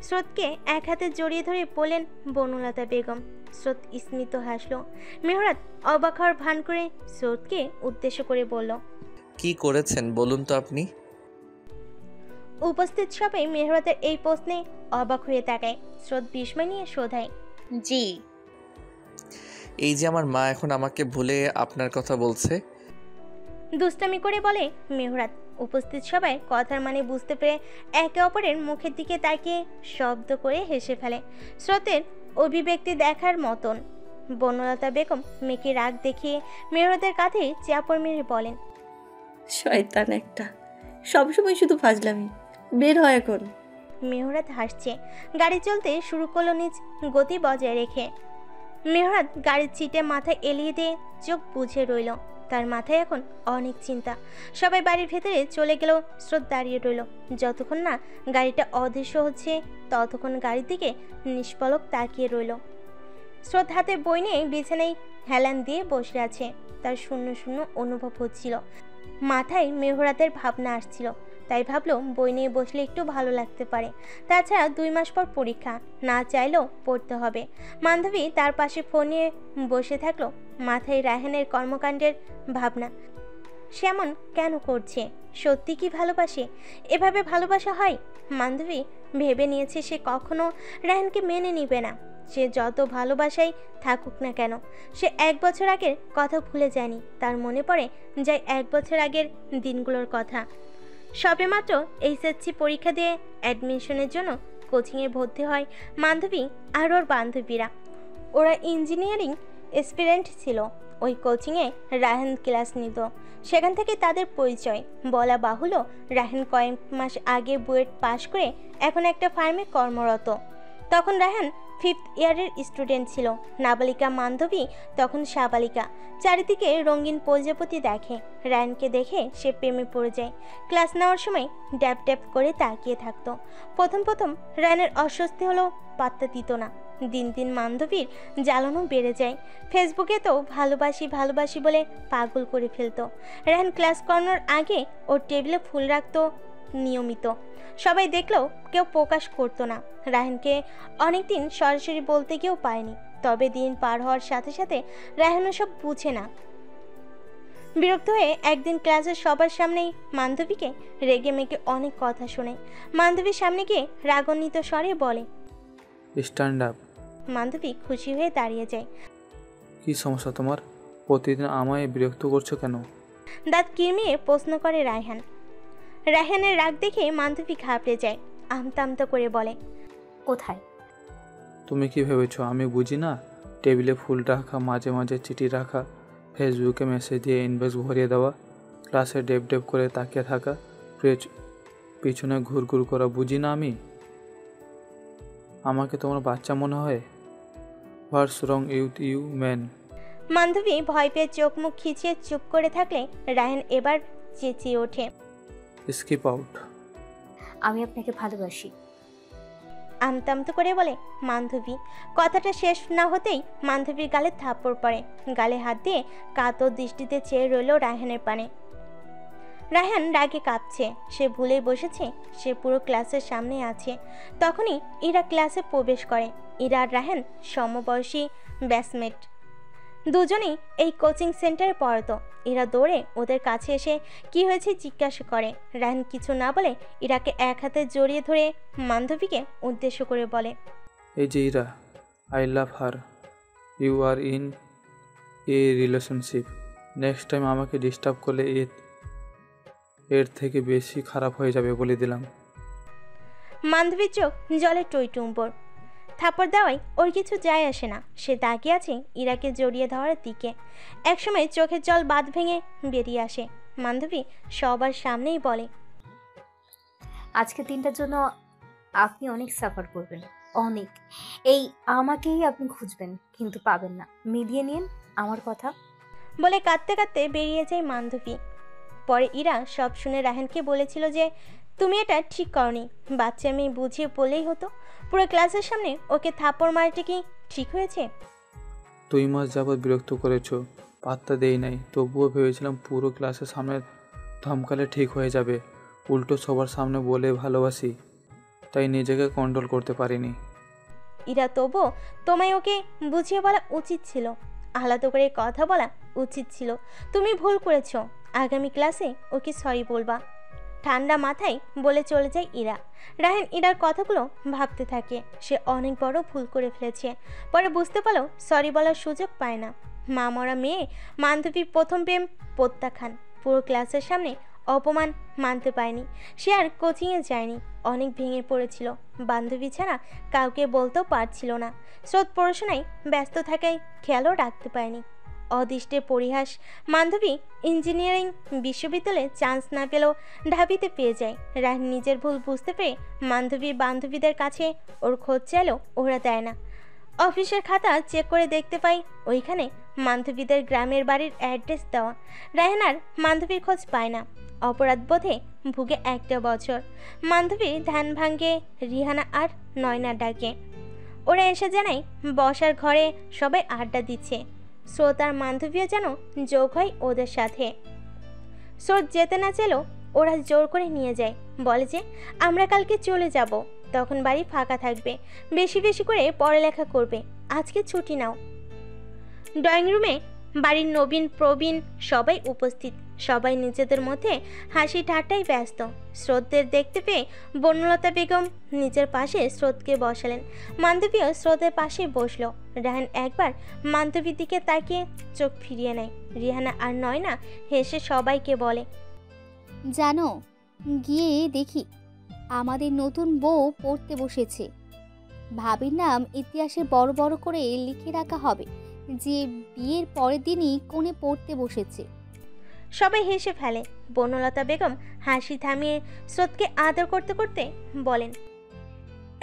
স্রোতকে এক হাতে জড়িয়ে ধরে বললেন বনলতা বেগম। স্রোত স্মিত হাসলো। মেহরাত অবাক হওয়ার ভান করে স্রোতকে উদ্দেশ্য করে বলল, কি করেছেন বলুন তো আপনি? উপস্থিত সবাই মেহরাতের এই প্রশ্নে অবাক হয়ে তাকায়। স্রোত বিস্ময় নিয়ে শোধায়, জি। এই যে আমার মা এখন আমাকে ভুলে আপনার কথা বলছে। দুষ্টামি করে বলে মেহরাত। উপস্থিত সবাই কথার মানে বুঝতে পেরে একে অপরের মুখের দিকে তাকিয়ে শব্দ করে হেসে ফেলে। স্রোতের অভিব্যক্তি দেখার মতন। বনলতা বেগম মেয়েকে রাগ দেখিয়ে মেহরাতের কাঁধে চাপড় মেরে বলেন, শয়তান একটা, সবসময় শুধু ফাজলামি। বের হয় এখন। মেহরাত হাসছে। গাড়ি চলতে শুরু করলো নিজ গতি বজায় রেখে। মেহরাত গাড়ির সিটে মাথা এলিয়ে দিয়ে চোখ বুঝে রইল। তার মাথায় এখন অনেক চিন্তা। সবাই বাড়ির ভেতরে চলে গেলেও স্রোত দাঁড়িয়ে রইল। যতক্ষণ না গাড়িটা অদৃশ্য হচ্ছে ততক্ষণ গাড়ির দিকে নিষ্পলক তাকিয়ে রইল। স্রোত হাতে বই নিয়ে বিছানায় হেলান দিয়ে বসে আছে। তার শূন্য শূন্য অনুভব হচ্ছিল। মাথায় মেহরাতের ভাবনা আসছিল। তাই ভাবলো বই নিয়ে বসলে একটু ভালো লাগতে পারে। তাছাড়া 2 মাস পর পরীক্ষা, না চাইলেও পড়তে হবে। বান্ধবী তার পাশে ফোন নিয়ে বসে থাকলো। মাথায় রায়হানের কর্মকাণ্ডের ভাবনা। সে এমন কেন করছে? সত্যি কি ভালোবাসে? এভাবে ভালোবাসা হয়? বান্ধবী ভেবে নিয়েছে সে কখনো রায়হানকে মেনে নিবে না। সে যত ভালোবাসাই থাকুক না কেন, সে 1 বছর আগের কথা ভুলে যায়নি। তার মনে পড়ে যায় 1 বছর আগের দিনগুলোর কথা। সবেমাত্র এইচএসসি পরীক্ষা দিয়ে অ্যাডমিশনের জন্য কোচিংয়ে ভর্তি হয় বান্ধবী আর ওর বান্ধবীরা। ওরা ইঞ্জিনিয়ারিং এসপিরেন্ট ছিল। ওই কোচিংয়ে রায়হান ক্লাস নিত। সেখান থেকে তাদের পরিচয়। বলা বাহুল্য, রায়হান কয়েক মাস আগে বুয়েট পাশ করে এখন একটা ফার্মে কর্মরত। তখন রায়হান 5th ইয়ারের স্টুডেন্ট ছিল। নাবালিকা বান্ধবী তখন সাবালিকা। চারিদিকে রঙিন প্রজাপতি দেখে। রায়হানকে দেখে সে প্রেমে পড়ে যায়। ক্লাস নেওয়ার সময় ড্যাব ড্যাব করে তাকিয়ে থাকতো। প্রথম প্রথম রায়হানের অস্বস্তি হলো, পাত্তা দিত না। দিন দিন বান্ধবীর জ্বালানো বেড়ে যায়। ফেসবুকে তো ভালোবাসি ভালোবাসি বলে পাগল করে ফেলতো। রায়হান ক্লাস করানোর আগে ওর টেবিলে ফুল রাখতো নিয়মিত। সবাই দেখলেও কেউ প্রকাশ করতো না। রায়হানকে অনেকদিন সরাসরি বলতে গিয়েও পায়নি। তবে দিন পার হওয়ার সাথে সাথে রায়হানও সব বুঝে না। বিরক্ত হয়ে একদিন ক্লাসের সবার সামনেই বান্ধবীকে রেগে মেগে অনেক কথা শোনে। বান্ধবীর সামনে গিয়ে রাগান্বিত স্বরে বলে, স্ট্যান্ড আপ। বান্ধবী খুশি হয়ে দাঁড়িয়ে যায়। কি সমস্যা তোমার? প্রতিদিন আমায় বিরক্ত করছো কেন? দাঁত কিরমিয়ে প্রশ্ন করে রায়হান। রায়হানের রাগ দেখে বান্ধবী ঘাবড়ে যায়। আমতা আমতা করে বলে, কোথায়? তুমি কি ভেবেছো আমি বুঝি না? টেবিলে ফুল রাখা, মাঝে মাঝে চিঠি রাখা, ফেসবুকে মেসেজ দিয়ে ইনবক্স ভরিয়ে দেওয়া, ক্লাসে ডেপ ডেপ করে তাকিয়ে থাকা, পিছনে ঘুরঘুর করা, বুঝি না আমি? আমাকে তোমার বাচ্চা মনে হয়? হোয়াটস রং উইথ ইউ ম্যান? বান্ধবী ভয় পেয়ে চোখ মুখ খিচিয়ে চুপ করে থাকলে রায়হান এবার চেঁচিয়ে ওঠে, স্কিপ আউট। আমি আপনাকে ভালোবাসি। আমতা আমতা করে বলে বান্ধবী। কথাটা শেষ না হতেই বান্ধবীর গালে থাপ্পড় পড়ে। গালে হাত দিয়ে কাতর দৃষ্টিতে চেয়ে রইল রায়হানের পানে। রায়হান রাগে কাঁপছে। সে ভুলেই বসেছে সে পুরো ক্লাসের সামনে আছে। তখনই ইরা ক্লাসে প্রবেশ করে। ইরা আর রায়হান সমবয়সী ব্যাচমেট। দুজনেই এই কোচিং সেন্টারে পড়তো। ইরা দৌড়ে ওদের কাছে এসে কি হয়েছে জিজ্ঞাসা করে। রায়হান কিছু না বলে ইরাকে এক হাতে জড়িয়ে ধরে বান্ধবীকে উদ্দেশ্য করে বলে, এই যে Ira, I love her. You are in a relationship. Next time আমাকে ডিস্টার্ব করলে এর থেকে বেশি খারাপ হয়ে যাবে বলে দিলাম। বান্ধবীর চোখ জলে টইটুম্বর। থাপড় দেওয়ায় ওর কিছু যায় আসে না। সে তাকিয়ে আছে ইরাকে জড়িয়ে ধরার দিকে। একসময় চোখের জল বাঁধ ভেঙে বেরিয়ে আসে। বান্ধবী সবার সামনেই বলে, আজকে দিনটার জন্য আপনি অনেক সাফার করবেন, অনেক। এই আমাকেই আপনি খুঁজবেন কিন্তু পাবেন না। মিলিয়ে নিন আমার কথা। বলে কাঁদতে কাঁদতে বেরিয়ে যায় বান্ধবী। পরে ইরা সব শুনে রায়হানকে বলেছিল যে তুমি এটা ঠিক করনি। বাচ্চা মেয়ে বুঝিয়ে বলেই হতো। পুরো ক্লাসের সামনে ওকে থাপ্পড় মারতে কি ঠিক হয়েছে? 2 মাস যাবৎ বিরক্ত করেছো, পাত্তা দেই নাই। তবুও ভেবেছিলাম পুরো ক্লাসের সামনে ধমকালে ঠিক হয়ে যাবে। উল্টো সবার সামনে বলে ভালোবাসি। তাই নিজেকে কন্ট্রোল করতে পারিনি। ইরা, তবুও তোমায় ওকে বুঝিয়ে বলা উচিত ছিল, আলাদা করে কথা বলা উচিত ছিল। তুমি ভুল করেছো, আগামী ক্লাসে ওকে সরি বলবা। ঠান্ডা মাথায় বলে চলে যায় ইরা। রায়হান ইরার কথাগুলো ভাবতে থাকে। সে অনেক বড় ভুল করে ফেলেছে। পরে বুঝতে পারলো সরি বলার সুযোগ পায় না। মা মরা মেয়ে বান্ধবীর প্রথম প্রেম প্রত্যাখ্যান, পুরো ক্লাসের সামনে অপমান মানতে পারেনি। সে আর কোচিংয়ে যায়নি, অনেক ভেঙে পড়েছিল। বান্ধবী ছাড়া কাউকে বলতেও পারছিল না। স্রোত পড়াশোনায় ব্যস্ত থাকায় খেয়ালও রাখতে পারেনি। অদৃষ্টে পরিহাস, বান্ধবী ইঞ্জিনিয়ারিং বিশ্ববিদ্যালয়ে চান্স না পেলেও ঢাবিতে পেয়ে যায়। রায়হান নিজের ভুল বুঝতে পেরে বান্ধবীদের কাছে ওর খোঁজ চাইলেও ওরা দেয় না। অফিসের খাতা চেক করে দেখতে পাই ওইখানে বান্ধবীদের গ্রামের বাড়ির অ্যাড্রেস দেওয়া। রায়হান আর বান্ধবীর খোঁজ পায় না। অপরাধ বোধে ভুগে একটা বছর। বান্ধবীর ধ্যান ভাঙ্গে রিহানা আর নয়না ডাকে। ওরা এসে জানায় বসার ঘরে সবাই আড্ডা দিচ্ছে। স্রোত আর বান্ধবীও যেন যোগ হয় ওদের সাথে। স্রোত যেতে না চাইলেও ওরা জোর করে নিয়ে যায়। বলে যে আমরা কালকে চলে যাব, তখন বাড়ি ফাঁকা থাকবে, বেশি বেশি করে পড়ালেখা করবে, আজকে ছুটি নাও। ড্রয়িং রুমে বাড়ির নবীন প্রবীণ সবাই উপস্থিত। সবাই নিজেদের মধ্যে হাসি ঠাট্টায় ব্যস্ত। স্রোতদের দেখতে পেয়ে বনলতা বেগম নিজের পাশে স্রোতকে বসালেন। বান্ধবীও স্রোতের পাশে বসলো। রায়হান একবার বান্ধবীর দিকে তাকিয়ে চোখ ফিরিয়ে নেয়। রিহানা আর নয়না হেসে সবাইকে বলে, জানো, গিয়ে দেখি আমাদের নতুন বউ পড়তে বসেছে। ভাবির নাম ইতিহাসে বড় বড় করে লিখে রাখা হবে যে বিয়ের পরের দিনই কোণে পড়তে বসেছে। সবাই হেসে ফেলে। বনলতা বেগম হাসি থামিয়ে স্রোতকে আদর করতে করতে বলেন,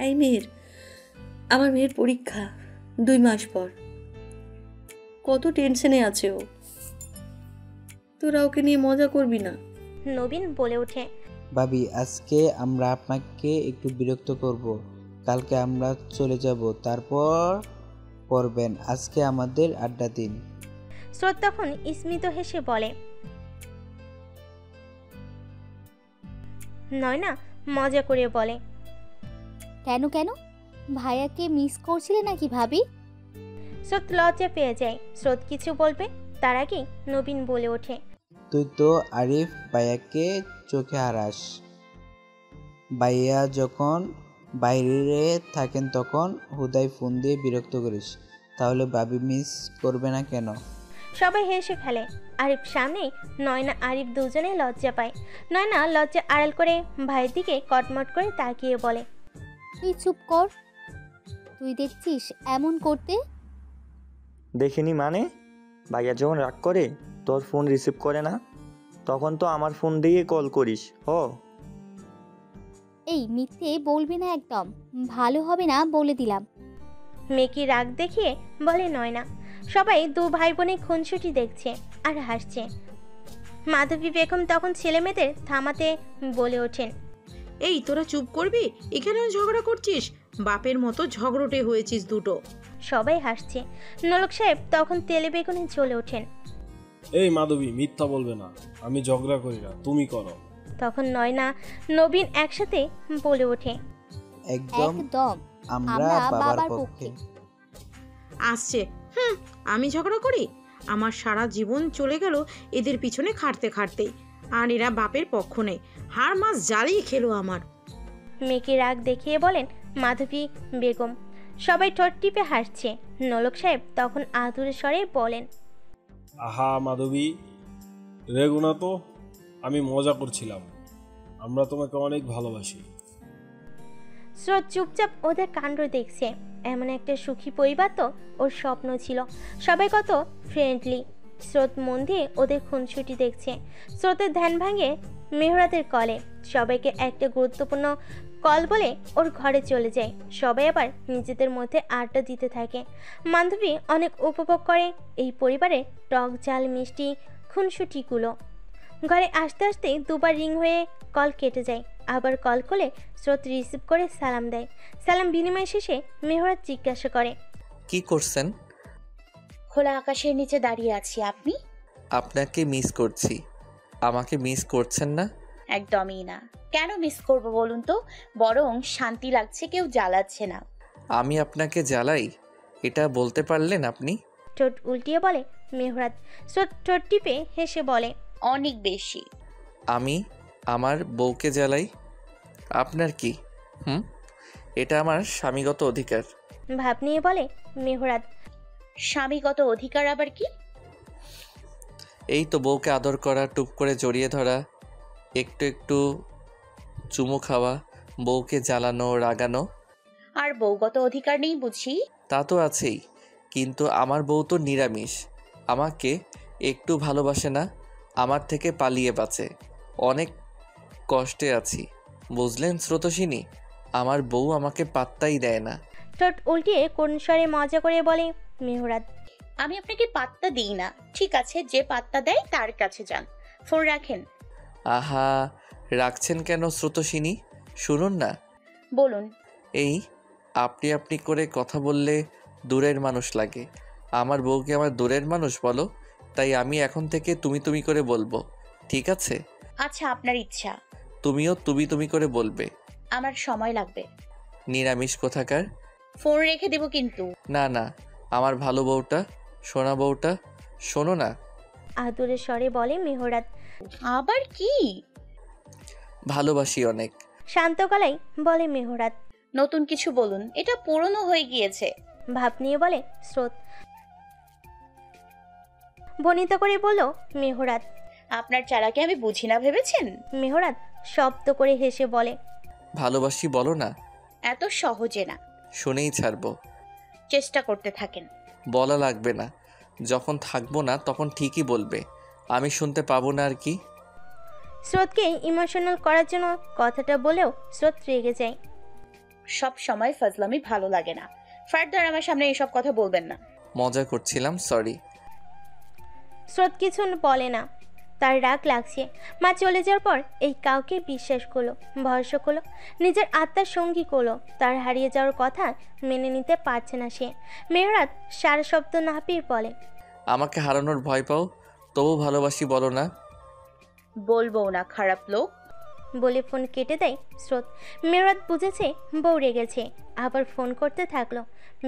এই আমার মেয়ের পরীক্ষা 2 মাস পর। কত টেনশনে আছে ও। তোরা ওকে নিয়ে মজা করবি না? নবীন বলে ওঠে, ভাবি, আজকে আমরা আপনাকে একটু বিরক্ত করব। কালকে আমরা চলে যাব, তারপর পড়বেন। আজকে আমাদের আড্ডা দিন। স্রোত তখন স্মিত হেসে বলে, নয়না মজা করে বলে, কেন কেন, ভাইয়াকে মিস করছিলে নাকি ভাবি? স্রোত লজ্জা পেয়ে যায়। স্রোত কিছু বলবে তার আগেই নবীন বলে ওঠে, তুই তো আরিফ ভাইয়াকে চোখে হারাস। ভাইয়া যখন বাইরে থাকেন তখন হুদাই ফোন দিয়ে বিরক্ত করিস, তাহলে ভাবি মিস করবে না কেন? সবাই হেসে ফেলে। আরিফ সামনেই নয়না আরিফ দুজনেই লজ্জা পায়। নয়না লজ্জা আড়াল করে ভাইয়ের দিকে কটমট করে তাকিয়ে বলে, তুই চুপ কর, তুই দেখছিস এমন করতে? দেখিনি মানে? ভাইয়া যখন রাগ করে তোর ফোন রিসিভ করে না, তখন তো আমার ফোন দিয়ে কল করিস। এই মিথ্যে বলবি না একদম, ভালো হবে না বলে দিলাম। মেকি রাগ দেখিয়ে বলে নয়না। সবাই দু ভাই বোনে খুনসুটি দেখছে আর হাসছে। মাধবী বেগম তখন ছেলে মেয়েদের থামাতে বলে ওঠেন, এই তোরা চুপ করবি? এখানেও ঝগড়া করছিস? বাপের মতো ঝগড়টে হয়েছিস দুটো। সবাই হাসছে। নলক সাহেব তখন তেলে বেগুনে জ্বলে ওঠেন। এই মাধবী, মিথ্যা বলবে না, আমি ঝগড়া করি না, তুমি করো। তখন নয়না নবীন একসাথে বলে ওঠে, একদম আমরা বাবার পক্ষে। আসছে, আমি ঝগড়া করি? আমার সারা জীবন চলে গেল এদের পিছনে খাটতে খাটতে, আর এরা বাপের পক্ষ নেই। হাড় মাস জ্বালিয়ে খেলো আমার। মেকি রাগ দেখিয়ে বলেন মাধবী বেগম। সবাই ঠোঁট টিপে হাসছে। নলক সাহেব তখন আদুরে স্বরে বলেন, আহা মাধবী, রেগো না তো, আমি মজা করছিলাম, আমরা তোমাকে অনেক ভালোবাসি। স্রোত চুপচাপ ওদের কাণ্ড দেখছে। এমন একটা সুখী পরিবার তো ওর স্বপ্ন ছিল। সবাই কত ফ্রেন্ডলি। স্রোত মন দিয়ে ওদের খুনসুটি দেখছে। স্রোতের ধ্যান ভাঙে মেহরাতের কলে। সবাইকে একটা গুরুত্বপূর্ণ কল বলে ওর ঘরে চলে যায়। সবাই আবার নিজেদের মধ্যে আড্ডা দিতে থাকে। বান্ধবী অনেক উপভোগ করে এই পরিবারের টক ঝাল মিষ্টি খুনসুটিগুলো। ঘরে আসতে আসতে দুবার রিং হয়ে কল কেটে যায়। আবার কল করে স্রোত রিসিভ করে সালাম দেয়। সালাম বিনিময় শেষে মেহরাত জিজ্ঞাসা করে, কি করছেন? খোলা আকাশের নিচে দাঁড়িয়ে আছি, আপনি? আপনাকে মিস করছি। আমাকে মিস করছেন না? একদমই না। কেন মিস করব বলুন তো? বরং শান্তি লাগছে, কেউ জ্বালাচ্ছে না। আমি আপনাকে জ্বালাই এটা বলতে পারলেন আপনি? ঠোঁট উল্টিয়ে বলে মেহরাত। স্রোত ঠোঁট টিপে হেসে বলে, অনেক বেশি। আমি আমার বউকে জ্বালাই? আপনার কি? এটা আমার স্বামীগত অধিকার। ভাব নিয়ে বলে মেহরাত। স্বামীগত অধিকার আবার কি? এই তো বউকে আদর করা, টুপ করে জড়িয়ে ধরা, একটু একটু চুমু খাওয়া, বউকে জ্বালানো, রাগানো। আর বউগত অধিকার নেই বুঝি? তা তো আছেই, কিন্তু আমার বউ তো নিরামিষ, আমাকে একটু ভালোবাসে না, আমার থেকে পালিয়ে বাঁচে। অনেক কষ্টে আছি, বুঝলেন স্রোতসিনী? আমার বউ আমাকে পাত্তাই দেয় না। ঠোঁট উল্টিয়ে কোন স্বরে মজা করে বলে মেহরাত। আমি আপনাকে পাত্তা দিই না। ঠিক আছে, যে পাত্তা দেয় তার কাছে যান। ফোন রাখেন। আহা, রাখছেন কেন স্রোতসিনী? শুনুন না। বলুন। এই আপনি আপনি করে কথা বললে দূরের মানুষ লাগে। আমার বউকে আমার দূরের মানুষ বলো, তাই আমি এখন থেকে তুমি তুমি করে বলবো, ঠিক আছে? আচ্ছা, আপনার ইচ্ছা। তুমিও তুমি তুমি করে বলবে। আমার সময় লাগবে। নিরামিষ কোথাকার। ফোন রেখে দেব কিন্তু। না না, আমার ভালো বউটা, সোনা বউটা, শোনো না। আদুরে স্বরে বলে মেহরাত। আবার কি? ভালোবাসি অনেক। শান্ত গলায় বলে মেহরাত। নতুন কিছু বলুন, এটা পুরনো হয়ে গিয়েছে। ভাব নিয়ে বলে স্রোত। বনিতা করে বলল মেহরাত। আপনার চালাকে আমি বুঝি না ভেবেছেন? মেহরাত শব্দ করে হেসে বলে, ভালোবাসি বলো না। এত সহজে না। শুনেই ছাড়বো। চেষ্টা করতে থাকেন। বলা লাগবে না, যখন থাকবো না তখন ঠিকই বলবে, আমি শুনতে পাবো না আর কি। স্রোতকে ইমোশনাল করার জন্য কথাটা বলেও স্রোত রেগে যায়। সব সময় ফাজলামি ভালো লাগে না। ফার্দার আমার সামনে এসব কথা বলবেন না। মজা করছিলাম, সরি। স্রোত কিছু বলে না, তার রাগ লাগছে। মা চলে যাওয়ার পর এই কাউকে বিশ্বাস করলো, ভরসা করলো, নিজের আত্মার সঙ্গী করলো। তার হারিয়ে যাওয়ার কথা মেনে নিতে পারছে না সে। মেহরাত সারা শব্দ না পেয়ে বলে, আমাকে হারানোর ভয় পাও, তবু ভালোবাসি বলো না। বলবো না, খারাপ লোক। বলে ফোন কেটে দেয় স্রোত। মেহরাত বুঝেছে বউ রেগেছে, আবার ফোন করতে থাকলো।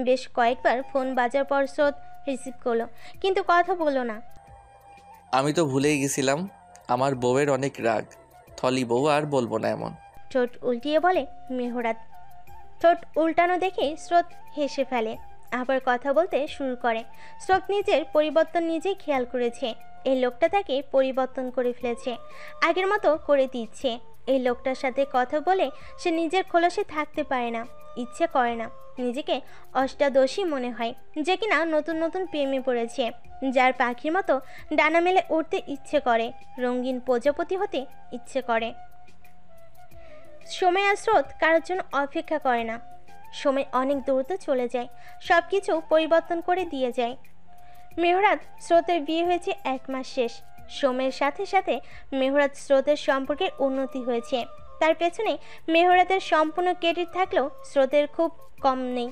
বেশ কয়েকবার ফোন বাজার পর স্রোত রিসিভ করলো, কিন্তু কথা বললো না। আমি তো ভুলেই গেছিলাম, আমার বউয়ের অনেক রাগ। থলি বউ, আর বলবো না এমন। ঠোঁট উল্টিয়ে বলে মেহরাত। ঠোঁট উল্টানো দেখে স্রোত হেসে ফেলে, আবার কথা বলতে শুরু করে। স্রোত নিজের পরিবর্তন নিজেই খেয়াল করেছে। এই লোকটা তাকে পরিবর্তন করে ফেলেছে, আগের মতো করে দিচ্ছে। এই লোকটার সাথে কথা বলে সে নিজের খোলসে থাকতে পারে না, ইচ্ছে করে না। নিজেকে অষ্টাদোষী মনে হয়, যে কিনা নতুন নতুন প্রেমে পড়েছে, যার পাখির মতো ডানা মেলে উঠতে ইচ্ছে করে, রঙিন প্রজাপতি হতে ইচ্ছে করে। সময় আর স্রোত কারোর জন্য অপেক্ষা করে না। সময় অনেক দ্রুত চলে যায়, সব কিছু পরিবর্তন করে দিয়ে যায়। মেহরাত স্রোতের বিয়ে হয়েছে 1 মাস শেষ। সময়ের সাথে সাথে মেহরাত স্রোতের সম্পর্কের উন্নতি হয়েছে। তার পেছনে মেহরাতের সম্পূর্ণ ক্রেডিট থাকলেও স্রোতের খুব কম নেই।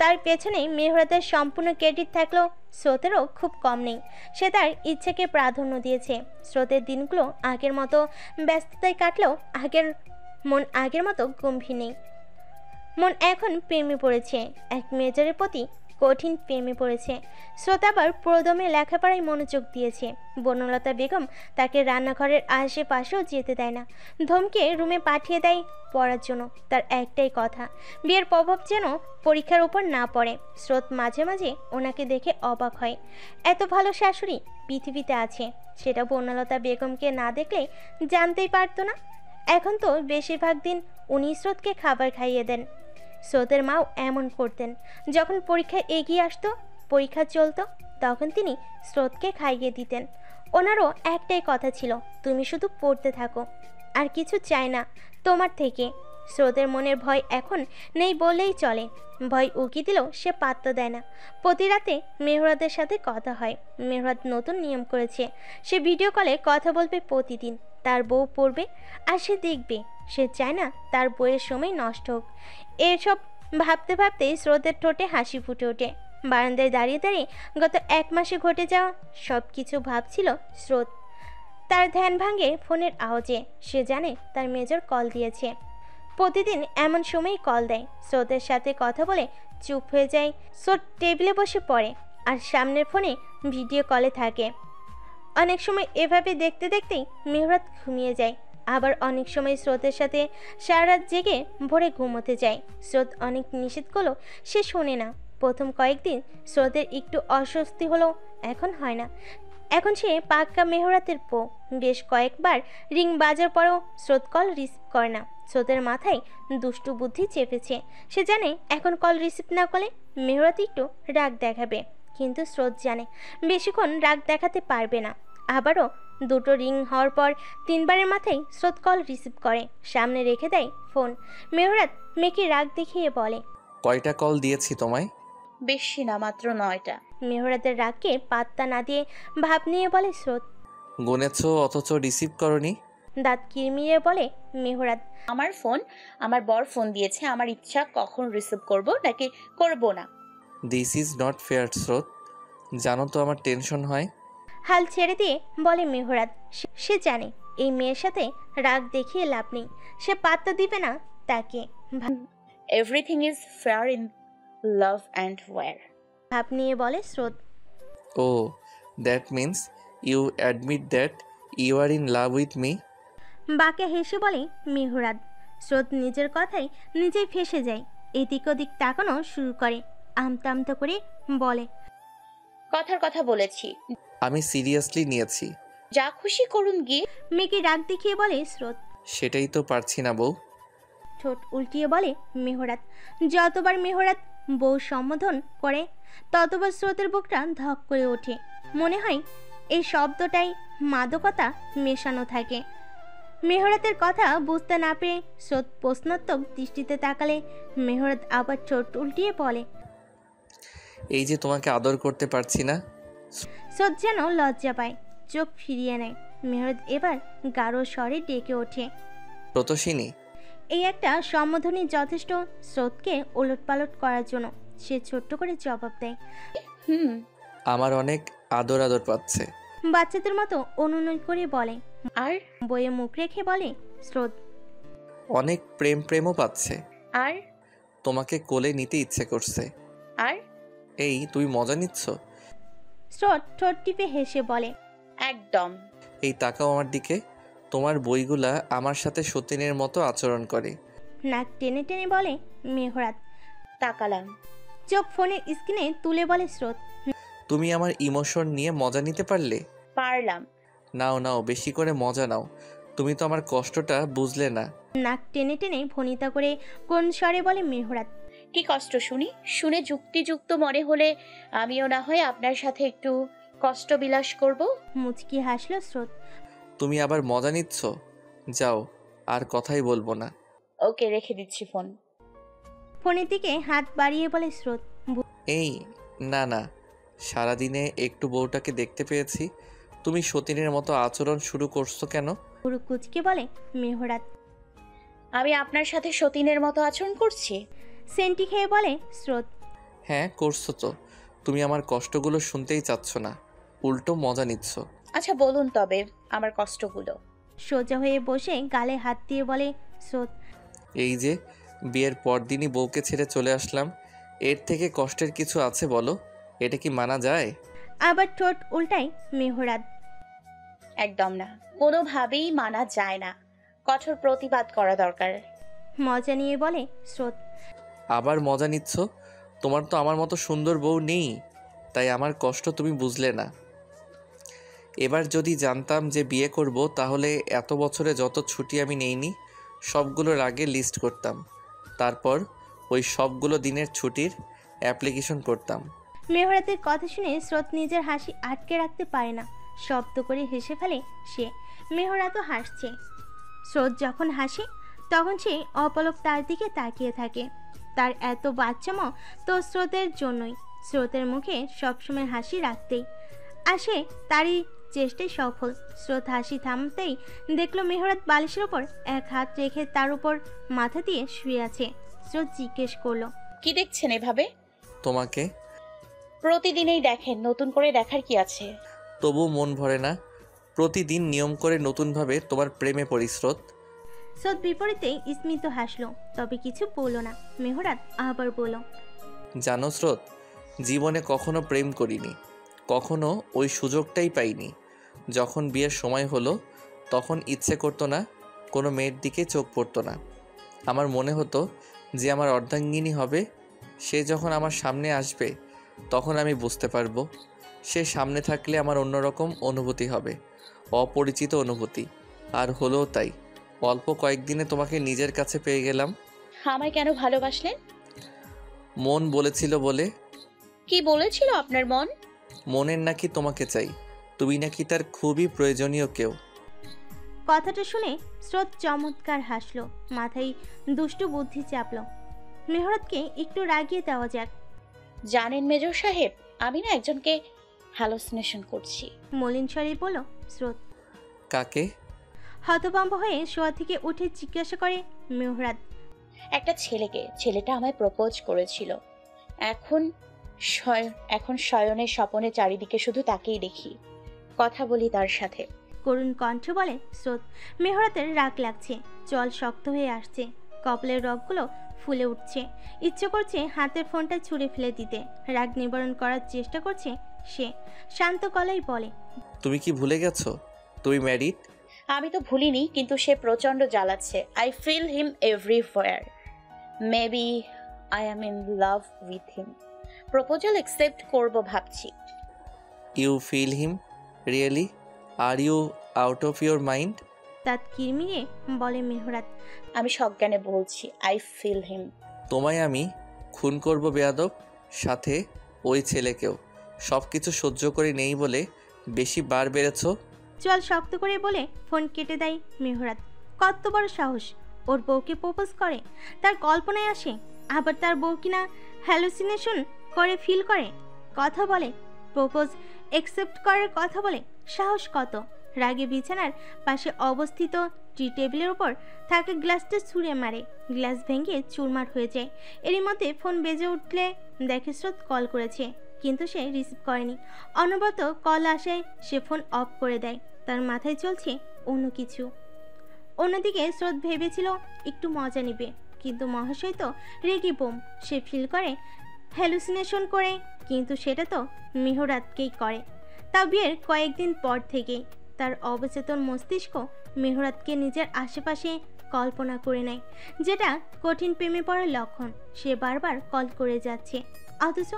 তার পেছনে মেহরাতের সম্পূর্ণ ক্রেডিট থাকলেও স্রোতেরও খুব কম নেই। সে তার ইচ্ছেকে প্রাধান্য দিয়েছে। স্রোতের দিনগুলো আগের মতো ব্যস্ততায় কাটলেও মন আগের মতো গম্ভীর নেই। মন এখন প্রেমে পড়েছে, এক মেজরের প্রতি কঠিন প্রেমে পড়েছে। স্রোত আবার প্রদমে লেখাপড়ায় মনোযোগ দিয়েছে। বনলতা বেগম তাকে রান্নাঘরের আশেপাশেও যেতে দেয় না, ধমকে রুমে পাঠিয়ে দেয় পড়ার জন্য। তার একটাই কথা, বিয়ের প্রভাব যেন পরীক্ষার উপর না পড়ে। স্রোত মাঝে মাঝে ওনাকে দেখে অবাক হয়, এত ভালো শাশুড়ি পৃথিবীতে আছে, সেটা বনলতা বেগমকে না দেখলে জানতেই পারতো না। এখন তো বেশিরভাগ দিন উনি স্রোতকে খাবার খাইয়ে দেন। স্রোতের মাও এমন করতেন, যখন পরীক্ষা এগিয়ে আসতো, পরীক্ষা চলতো, তখন তিনি স্রোতকে খাইয়ে দিতেন। ওনারও একটাই কথা ছিল, তুমি শুধু পড়তে থাকো, আর কিছু চাই না তোমার থেকে। স্রোতের মনের ভয় এখন নেই বললেই চলে। ভয় উকি দিলেও সে পাত্তা দেয় না। প্রতি রাতে মেহরাতের সাথে কথা হয়। মেহরাত নতুন নিয়ম করেছে, সে ভিডিও কলে কথা বলবে প্রতিদিন। তার বউ পড়বে আর সে দেখবে। সে চায় না তার বইয়ের সময় নষ্ট হোক। এসব ভাবতে ভাবতে স্রোতের ঠোঁটে হাসি ফুটে ওঠে। বারান্দায় দাঁড়িয়ে দাঁড়িয়ে গত 1 মাসে ঘটে যাওয়া সব কিছু ভাবছিল স্রোত। তার ধ্যান ভাঙে ফোনের আওয়াজে। সে জানে তার মেজর কল দিয়েছে। প্রতিদিন এমন সময়ই কল দেয়। স্রোতের সাথে কথা বলে চুপ হয়ে যায়। স্রোত টেবিলে বসে পড়ে আর সামনের ফোনে ভিডিও কলে থাকে। অনেক সময় এভাবে দেখতে দেখতেই মেহরাত ঘুমিয়ে যায়। আবার অনেক সময় স্রোতের সাথে সারা রাত জেগে ভোরে ঘুমোতে যায়। স্রোত অনেক নিষেধ করলো, সে শোনে না। প্রথম কয়েকদিন স্রোতের একটু অস্বস্তি হলো, এখন হয় না। এখন সে পাক্কা মেহরাতের পো। বেশ কয়েকবার রিং বাজার পরেও স্রোত কল রিসিভ করে না। স্রোতের মাথায় দুষ্টু বুদ্ধি চেপেছে। সে জানে এখন কল রিসিভ না করলে মেহরাত একটু রাগ দেখাবে, কিন্তু স্রোত জানে বেশিক্ষণ রাগ দেখাতে পারবে না। আবারও দুটো রিং হওয়ার পর 3বারের মাথায় স্রোত কল রিসিভ করে, সামনে রেখে দেয় ফোন। মেহরাত মেয়েকে রাগ দেখিয়ে বলে, কয়টা কল দিয়েছি তোমায়? বেশি না, মাত্র 9টা। মেহরাতের রাগকে পাত্তা না দিয়ে ভাব নিয়ে বলে স্রোত। গুনেছো অথচ রিসিভ করনি? দাঁত কিরমিয়ে বলে মেহরাত। আমার ফোন আমার বর ফোন দিয়েছে, আমার ইচ্ছা কখন রিসিভ করব নাকি করব না। দিস ইজ নট ফেয়ার স্রোত, জানো তো আমার টেনশন হয়। হাল ছেড়ে দিয়ে বলে মেহরাত। সে জানে এই মেয়ের সাথে রাগ দেখিয়ে লাভ নেই, সে পাত্তা দিবে না তাকে। Everything is fair in love and war. ভাব নিয়ে বলে স্রোত। Oh that means you admit that you are in love with me. বাঁকে হেসে বলে মেহরাত। স্রোত নিজের কথাই নিজেই ফেসে যায়। এদিক ওদিক তাকানো শুরু করে। আমতা আমতা করে বলে, কথার কথা বলেছি, আমি সিরিয়াসলি নিয়েছি। যা খুশি করুন গিয়ে। মেয়েকে রাগ দেখিয়ে বলে স্রোত। সেটাই তো পারছি না বউ। ঠোঁট উল্টিয়ে বলে মেহরাত। যতবার মেহরাত বউ সম্বোধন করে ততবার স্রোতের বুকটা ধক করে ওঠে। মনে হয় এই শব্দটাই মাদকতা মেশানো থাকে। মেহরাতের কথা বুঝতে না পেরে স্রোত প্রশ্নাত্মক দৃষ্টিতে তাকালে মেহরাত আবার ঠোঁট উল্টিয়ে বলে, এই যে তোমাকে আদর করতে পারছি না। স্রোত যেন লজ্জা পায়, চোখ ফিরিয়ে নেয়। মেহরাত এবার গাঢ় স্বরে ডেকে ওঠে। প্রতোষিনী। এই একটা সম্বোধনই যথেষ্ট স্রোতকে ওলটপালট করার জন্য। সে ছোট্ট করে জবাব দেয়, আমার অনেক আদর আদর পাচ্ছে। বাচ্চাদের মতো অনুনয় করে বলে। আর বইয়ে মুখ রেখে বলে স্রোত। অনেক প্রেম প্রেমও পাচ্ছে। আর তোমাকে কোলে নিতে ইচ্ছে করছে। আর এই তুমি মজা নিচ্ছ? স্রোত ঠোঁট টিপে হেসে বলে, একদম। এই তাকাও আমার দিকে, তোমার বইগুলা আমার সাথে সতীনের মতো আচরণ করে। নাক টেনে টেনে বলে মেহরাত। তাকালাম। চোখ ফোনের স্ক্রিনে তুলে বলে স্রোত। তুমি আমার ইমোশন নিয়ে মজা নিতে পারলে? পারলাম। নাও নাও, বেশি করে মজা নাও। তুমি তো আমার কষ্টটা বুঝলে না। নাক টেনে টেনে ভনিতা করে কোন স্বরে বলে মেহরাত। কি কষ্ট শুনি? শুনে যুক্তিযুক্ত মনে হলে আমিও না হয় আপনার সাথে একটু কষ্ট বিলাস করব। মুচকি হাসলো স্রোত। তুমি আবার মজা নিচ্ছ? যাও, আর কথাই বলবো না। ওকে, রেখে দিচ্ছি ফোন। ফোনের দিকে হাত বাড়িয়ে বলে স্রোত। এই না না, সারাদিনে একটু বউটাকে দেখতে পেয়েছি, তুমি সতীনের মতো আচরণ শুরু করছো কেন? পুরো কুচকে বলে মেহরাত। আমি আপনার সাথে সতীনের মতো আচরণ করছি? সেন্টি খেয়ে বলে স্রোত। হ্যাঁ করছো তো, তুমি আমার কষ্টগুলো শুনতেই চাচ্ছ না, উল্টো মজা নিচ্ছ। আচ্ছা বলুন তবে আমার কষ্টগুলো। সোজা হয়ে বসে গালে হাত দিয়ে বলে স্রোত। এই যে বিয়ের পরদিনই বউকে ছেড়ে চলে আসলাম, এর থেকে কষ্টের কিছু আছে বলো? এটা কি মানা যায়? আবার ঠোঁট উল্টায় মেহরাত। একদম না, কোনোভাবেই মানা যায় না। কঠোর প্রতিবাদ করা দরকার। মজা নিয়ে বলে স্রোত। আবার মজা নিচ্ছ? তোমার তো আমার মতো সুন্দর বউ নেই, তাই আমার কষ্ট তুমি বুঝলে না। এবার যদি জানতাম যে বিয়ে করব, তাহলে এত বছরে যত ছুটি আমি নেইনি সবগুলোর আগে লিস্ট করতাম, তারপর ওই সবগুলো দিনের ছুটির অ্যাপ্লিকেশন করতাম। মেহরাতের কথা শুনে স্রোত নিজের হাসি আটকে রাখতে পারে না, শব্দ করে হেসে ফেলে সে। মেহরাতও হাসছে। স্রোত যখন হাসে তখন সে অপলক তার দিকে তাকিয়ে থাকে। তার এত বাচ্চামো তো স্রোতের জন্যই। স্রোতের মুখে সবসময় হাসি রাখতেই আসে, তারই চেষ্টায় সফল। স্রোত হাসি থামতেই দেখলো মেহরাত বালিশের ওপর এক হাত রেখে তার উপর মাথা দিয়ে শুয়ে আছে। স্রোত জিজ্ঞেস করলো, কি দেখছেন এভাবে? তোমাকে। প্রতিদিনই দেখেন, নতুন করে দেখার কি আছে? তবু মন ভরে না, প্রতিদিন নিয়ম করে নতুনভাবে তোমার প্রেমে পড়ি স্রোত। স্রোত বিপরীতে স্মিত হাসলো, তবে কিছু বলল না। মেহরাত আবার বলল, জানো স্রোত, জীবনে কখনো প্রেম করিনি, কখনো ওই সুযোগটাই পাইনি। যখন বিয়ের সময় হলো তখন ইচ্ছে করতো না কোনো মেয়ের দিকে চোখ পড়তো না। আমার মনে হতো যে আমার অর্ধাঙ্গিনী হবে, সে যখন আমার সামনে আসবে তখন আমি বুঝতে পারবো। সে সামনে থাকলে আমার অন্যরকম অনুভূতি হবে, অপরিচিত অনুভূতি। আর হলোও তাই। অল্প কয়েকদিনে তোমাকে নিজের কাছে পেয়ে গেলাম। আমায় কেন ভালোবাসলেন? মন বলেছিল বলে। কি বলেছিল আপনার মন? মনের নাকি তোমাকে চাই, তুমি নাকি তার খুবই প্রয়োজনীয় কেউ। কথাটা শুনে স্রোত চমৎকার হাসলো, মাথায় দুষ্টু বুদ্ধি চাপলো। মেহরাতকে একটু রাগিয়ে দেওয়া যাক। জানেন মেজর সাহেব, আমি না একজনকে হ্যালোসিনেশন করছি। মলিন স্বরে বলল স্রোত। কাকে? হতভম্ব হয়ে শোয়া থেকে উঠে জিজ্ঞাসা করে মেহরাত। একটা ছেলেকে। ছেলেটা আমায় প্রপোজ করেছিল। এখন এখন শয়নের স্বপনে চারিদিকে শুধু তাকেই দেখি, কথা বলি তার সাথে। করুণ কণ্ঠ বলে স্রোত। মেহরাতের রাগ লাগছে, জল শক্ত হয়ে আসছে, কপালের রগগুলো ফুলে উঠছে। ইচ্ছে করছে হাতের ফোনটা ছুঁড়ে ফেলে দিতে। রাগ নিবারণ করার চেষ্টা করছে সে। শান্ত গলায় বলে, তুমি কি ভুলে গেছো তুমি ম্যারিড? আমি তো ভুলিনি, কিন্তু সে প্রচন্ড জ্বালাচ্ছে। I feel him everywhere. Maybe I am in love with him. Proposal accept করব ভাবছি। You feel him? Really? Are you out of your mind? দাঁত কিরমিরে বলে মেহরাত। আমি সজ্ঞানে বলছি, আই ফিল হিম। তোমায় আমি খুন করব বেয়াদব, সাথে ওই ছেলেকেও। সব কিছু সহ্য করে নেই বলে বেশি বার বেড়েছ। জল শক্ত করে বলে ফোন কেটে দেয় মেহরাত। কত বড় সাহস, ওর বউকে প্রপোজ করে। তার কল্পনায় আসে, আবার তার বউ কিনা হ্যালুসিনেশন করে ফিল করে, কথা বলে, প্রপোজ অ্যাকসেপ্ট করার কথা বলে। সাহস কত! রাগে বিছানার পাশে অবস্থিত টি টেবিলের উপর থাকা গ্লাসটা ছুঁড়ে মারে। গ্লাস ভেঙে চুরমার হয়ে যায়। এরই মধ্যে ফোন বেজে উঠলে দেখে স্রোত কল করেছে, কিন্তু সে রিসিভ করেনি। অনবরত কল আসায় সে ফোন অফ করে দেয়। তার মাথায় চলছে অন্য কিছু। অন্যদিকে স্রোত ভেবেছিল একটু মজা নিবে, কিন্তু মহাশয় তো রেগে বোম। সে ফিল করে হ্যালুসিনেশন করে, কিন্তু সেটা তো মেহরাতকেই করে, তা বিয়ের কয়েকদিন পর থেকেই। তার অবচেতন মস্তিষ্ক মেহরাতকে নিজের আশেপাশে কল্পনা করে নেয়, যেটা কঠিন প্রেমে পড়ার লক্ষণ। সে বারবার কল করে যাচ্ছে, অথচ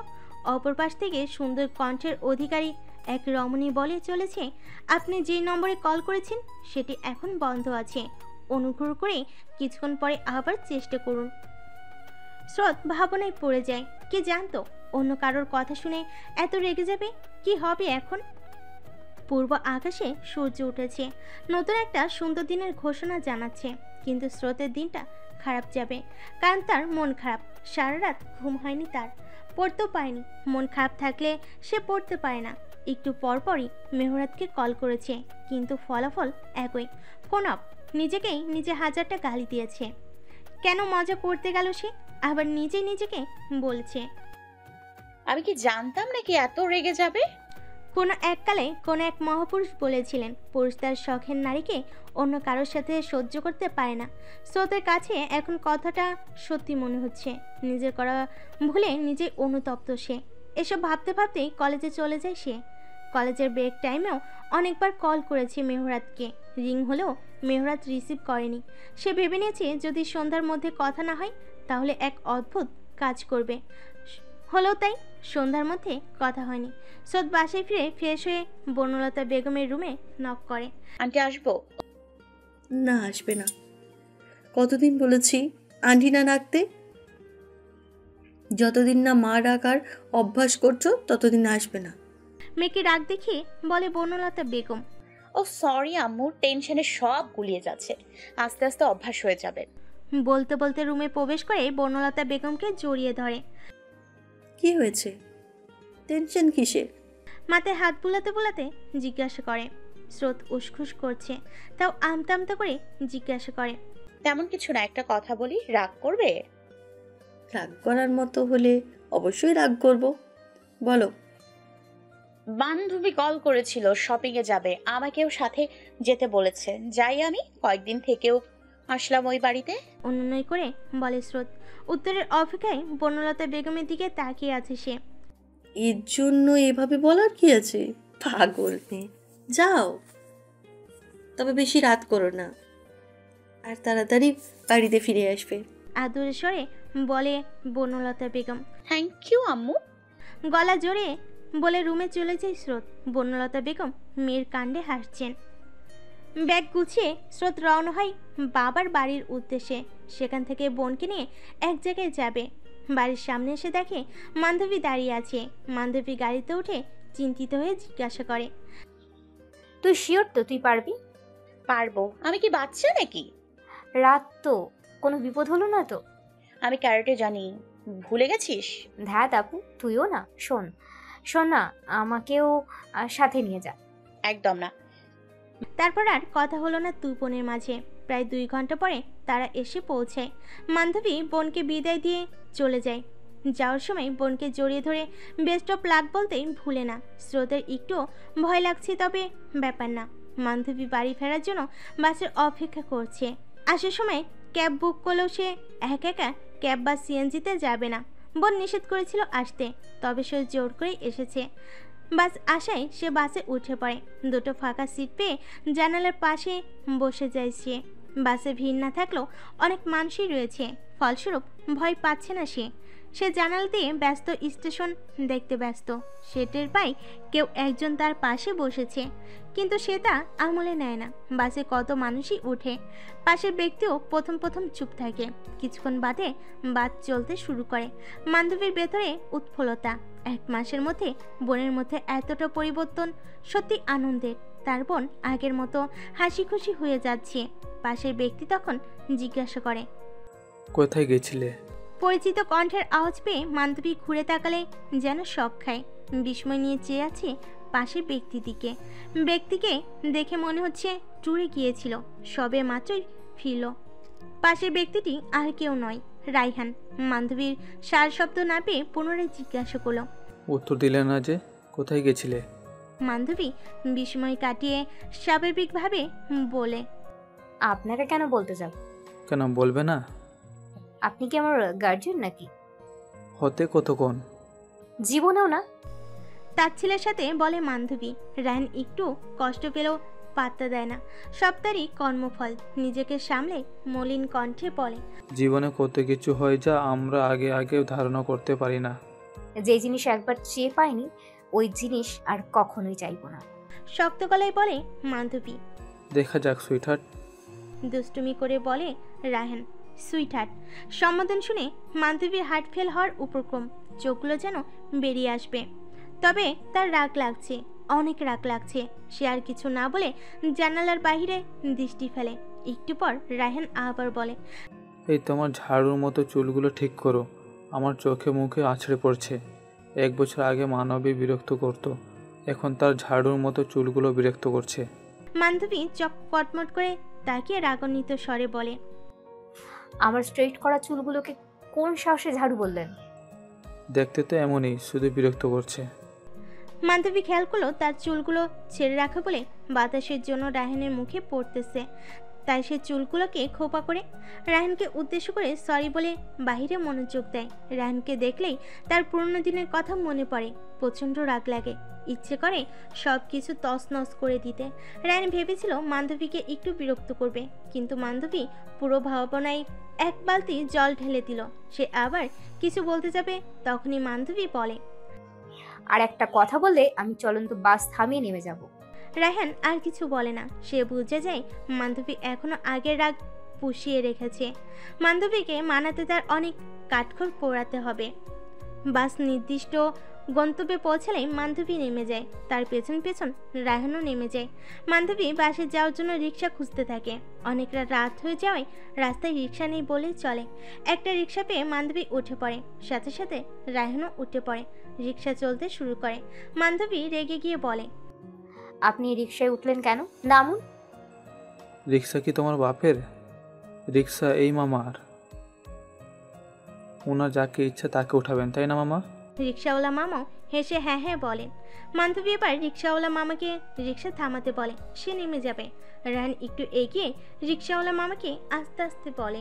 অপর পাশ থেকে সুন্দর কণ্ঠের অধিকারী এক রমণী বলে চলেছে, আপনি যে নম্বরে কল করেছেন সেটি এখন বন্ধ আছে, অনুগ্রহ করে কিছুক্ষণ পরে আবার চেষ্টা করুন। স্রোত ভাবনায় পড়ে যায়। কে জানতো অন্য কারোর কথা শুনে এত রেগে যাবে? কি হবে এখন? পূর্ব আকাশে সূর্য উঠেছে, নতুন একটা সুন্দর দিনের ঘোষণা জানাচ্ছে। কিন্তু স্রোতের দিনটা খারাপ যাবে, কারণ তার মন খারাপ। সারা রাত ঘুম হয়নি তার, পড়তেও পারেনি। মন খারাপ থাকলে সে পড়তে পারে না। একটু পরপরই মেহরাতকে কল করেছে, কিন্তু ফলাফল একই, ফোন অফ। নিজেকেই নিজে হাজারটা গালি দিয়েছে। কেন মজা করতে গেল সে? আবার নিজেই নিজেকে বলছে, আমি কি জানতাম নাকি এত রেগে যাবে? কোনো এককালে কোনো এক মহাপুরুষ বলেছিলেন, পুরুষ তার শখের নারীকে অন্য কারোর সাথে সহ্য করতে পারে না। স্রোতের কাছে এখন কথাটা সত্যি মনে হচ্ছে। নিজের করা ভুলে নিজে অনুতপ্ত সে। এসব ভাবতে ভাবতেই কলেজে চলে যায় সে। কলেজের ব্রেক টাইমেও অনেকবার কল করেছে মেহরাতকে, রিং হলেও মেহরাত রিসিভ করেনি। সে ভেবে নিয়েছে যদি সন্ধ্যার মধ্যে কথা না হয় তাহলে এক অদ্ভুত কাজ করবে। হলো তাই, সন্ধ্যার মধ্যে কথা হয়নি। স্রোত বাসায় ফিরে ফ্রেশ হয়ে বনলতা বেগমের রুমে নক করে। আন্টি আসবো? না, আসবে না। কতদিন বলেছি আন্টি না ডাকতে? যতদিন না মা ডাকার অভ্যাস করছো ততদিন আসবে না। মেয়েকে রাগ দেখিয়ে বলে বনলতা বেগম। ও সরি আম্মু, টেনশনে সব গুলিয়ে যাচ্ছে, আস্তে আস্তে অভ্যাস হয়ে যাবে। বলতে বলতে রুমে প্রবেশ করে বনলতা বেগমকে জড়িয়ে ধরে। কি হয়েছে? টেনশন কিসের? মাথায় হাত বুলাতে বুলাতে জিজ্ঞাসা করে। স্রোত উসখুস করছে, তাও আমতা আমতা করে জিজ্ঞাসা করে, তেমন কিছু না, একটা কথা বলি, রাগ করবে? রাগ করার মতো হলে অবশ্যই রাগ করব, বলো। বান্ধবী কল করেছিল, শপিংয়ে যাবে, আমাকেও সাথে যেতে বলেছে। যাই, আমি কয়েকদিন থেকেও আসলাম ওই বাড়িতে। অনুনয় করে বলে স্রোত। উত্তরের অপেক্ষায় বনলতা বেগমের দিকে তাকিয়ে আছে সে। এর জন্য এভাবে বলার কি আছে? পাগল মেয়ে, যাও, তবে বেশি রাত করো না, আর তাড়াতাড়ি বাড়িতে ফিরে আসবে। আদুরে স্বরে বলে বনলতা বেগম। থ্যাংক ইউ আম্মু। গলা জোরে বলে রুমে চলে যায় স্রোত। বনলতা বেগম মেয়ের কাণ্ডে হাসছেন। ব্যাগ গুছিয়ে স্রোত রওনা হয় বাবার বাড়ির উদ্দেশ্যে। সেখান থেকে বোনকে নিয়ে এক জায়গায় যাবে। বাড়ির সামনে এসে দেখে বান্ধবী দাঁড়িয়ে আছে। বান্ধবী গাড়িতে উঠে চিন্তিত হয়ে জিজ্ঞাসা করে, তুই শিওর তো তুই পারবি? পারবো। আমি কি বাচ্চা নাকি? রাত তো, কোনো বিপদ হলো না তো? আমি ক্যারেটে জানি, ভুলে গেছিস? ধ্যাত আপু, তুইও না। শোন শোন না, আমাকেও সাথে নিয়ে যা। একদম না। তারপর আর কথা হলো না দুই বোনের মাঝে। প্রায় 2 ঘন্টা পরে তারা এসে পৌঁছায়। বান্ধবী বোনকে বিদায় দিয়ে চলে যায়। যাওয়ার সময় বোনকে জড়িয়ে ধরে বেস্ট অফ লাক বলতেই ভুলে না। স্রোতের একটু ভয় লাগছে, তবে ব্যাপার না। বান্ধবী বাড়ি ফেরার জন্য বাসের অপেক্ষা করছে। আসার সময় ক্যাব বুক করলেও সে একা ক্যাব বা সিএনজিতে যাবে না। বোন নিষেধ করেছিল আসতে, তবে সে জোর করে এসেছে। বাস আসায় সে বাসে উঠে পড়ে। 2টো ফাঁকা সিট পেয়ে জানালার পাশে বসে যায় সে। বাসে ভিড় না থাকলেও অনেক মানুষই রয়েছে, ফলস্বরূপ ভয় পাচ্ছে না সে। সে জানালা দিয়ে ব্যস্ত স্টেশন দেখতে ব্যস্ত। সে টের পায় কেউ একজন তার পাশে বসেছে, কিন্তু সে তা আমলে নেয় না। বাসে কত মানুষই ওঠে। পাশের ব্যক্তিও প্রথম চুপ থাকে। কিছুক্ষণ বাদে বাস চলতে শুরু করে। বান্ধবীর ভেতরে উৎফুল্লতা। 1 মাসের মধ্যে বোনের মধ্যে এতটা পরিবর্তন সত্যি আনন্দের। তার বোন আগের মতো হাসি খুশি হয়ে যাচ্ছে। পাশের ব্যক্তি তখন জিজ্ঞাসা করে, কোথায় গেছিলে? পরিচিত কণ্ঠের আওয়াজ পেয়ে বান্ধবী ঘুরে তাকালে যেন শক খায়। বিস্ময় নিয়ে চেয়ে আছে পাশের ব্যক্তিটিকে। ব্যক্তিকে দেখে মনে হচ্ছে ট্যুরে গিয়েছিল, সবে মাত্রই ফিরল। পাশের ব্যক্তিটি আর কেউ নয়, রাইহান। বান্ধবীর সার শব্দ না পেয়ে পুনরায় জিজ্ঞাসা করলো, উত্তর দিলে না যে, কোথায় গেছিলে? বান্ধবী বিস্ময় কাটিয়ে স্বাভাবিকভাবে বলে, আপনাকে কেন বলতে যাব? কেন বলবে না? আপনি কি আমার গার্জিয়ান নাকি? হতে কতক্ষণ? জীবনেও না। তার ছেলের সাথে বলে বান্ধবী। রায়হান একটু কষ্ট পেলেও পাত্তা দেয় না। সব তারই কর্মফল। নিজেকে সামলে মলিন কণ্ঠে বলে, জীবনে কত কিছু হয় যা আমরা আগে ধারণা করতে পারি না। যে জিনিস একবার চেয়ে পাইনি, ওই জিনিস আর কখনোই চাইবো না। শক্ত গলায় বলে বান্ধবী। দেখা যাক সুইটহার্ট। দুষ্টুমি করে বলে রায়হান। সুইটহার্ট সম্বোধন শুনে বান্ধবীর হার্ট ফেল হওয়ার উপক্রম। চোখগুলো যেন বেরিয়ে আসবে। তবে তার রাগ লাগছে, অনেক রাগ লাগছে। সে আর কিছু না বলে জানালার বাইরে দৃষ্টি ফেলে। একটু পর রায়হান আবার বলে, এই তোমার ঝাড়ুর মতো চুলগুলো ঠিক করো, আমার চোখে মুখে আছড়ে পড়ছে। 1 বছর আগে মানবী বিরক্ত করত, এখন তার ঝাড়ুর মতো চুলগুলো বিরক্ত করছে। বান্ধবী চোখ কটমট করে তাকিয়ে রাগান্বিত স্বরে বলে, আমার স্ট্রেট করা চুলগুলোকে কোন সাহসে ঝাড়ু বললেন? দেখতে তো এমনই, শুধু বিরক্ত করছে। বান্ধবী খেয়াল করলো তার চুলগুলো ছেড়ে রাখা বলে বাতাসের জন্য রায়হানের মুখে পড়তেছে। তাই সে চুলগুলোকে খোপা করে রায়হানকে উদ্দেশ্য করে সরি বলে বাহিরে মনোযোগ দেয়। রায়হানকে দেখলেই তার পুরনো দিনের কথা মনে পড়ে। প্রচণ্ড রাগ লাগে, ইচ্ছে করে সব কিছু তছনছ করে দিতে। রায়হান ভেবেছিল বান্ধবীকে একটু বিরক্ত করবে, কিন্তু বান্ধবী পুরো ভাবনায় 1 বালতি জল ঢেলে দিল। সে আবার কিছু বলতে যাবে, তখনই বান্ধবী বলে, আর একটা কথা বললে আমি চলন্ত বাস থামিয়ে নেমে যাব। রায়হান আর কিছু বলে না। সে বুঝে যায় বান্ধবী এখনো আগের রাগ পুষিয়ে রেখেছে। বান্ধবীকে মানাতে তার অনেক কাঠখড় পোড়াতে হবে। বাস নির্দিষ্ট গন্তব্যে পৌঁছালেই বান্ধবী নেমে যায়। তার পেছন পেছন রায়হানও নেমে যায়। বান্ধবী বাসে যাওয়ার জন্য রিক্সা খুঁজতে থাকে। অনেকটা রাত হয়ে যাওয়ায় রাস্তায় রিক্সা নেই বলেই চলে। একটা রিক্সা পেয়ে বান্ধবী উঠে পড়ে, সাথে সাথে রায়হানও উঠে পড়ে। রিক্সা চলতে শুরু করে। বান্ধবী রেগে গিয়ে বলে, আপনি রিক্সায় উঠলেন কেন? নামুন। রিক্সা কি তোমার বাপের? রিক্সা এই মামার। ওনার যাকে ইচ্ছা তাকে উঠাবেন, তাই না মামা? রিক্সাওয়ালা মামাও হেসে হ্যাঁ হ্যাঁ বলেন। মান্ধবী এবার রিক্সাওয়ালা মামাকে রিক্সা থামাতে বলে, সে নেমে যাবে। রায়হান একটু এগিয়ে রিক্সাওয়ালা মামাকে আস্তে আস্তে বলে,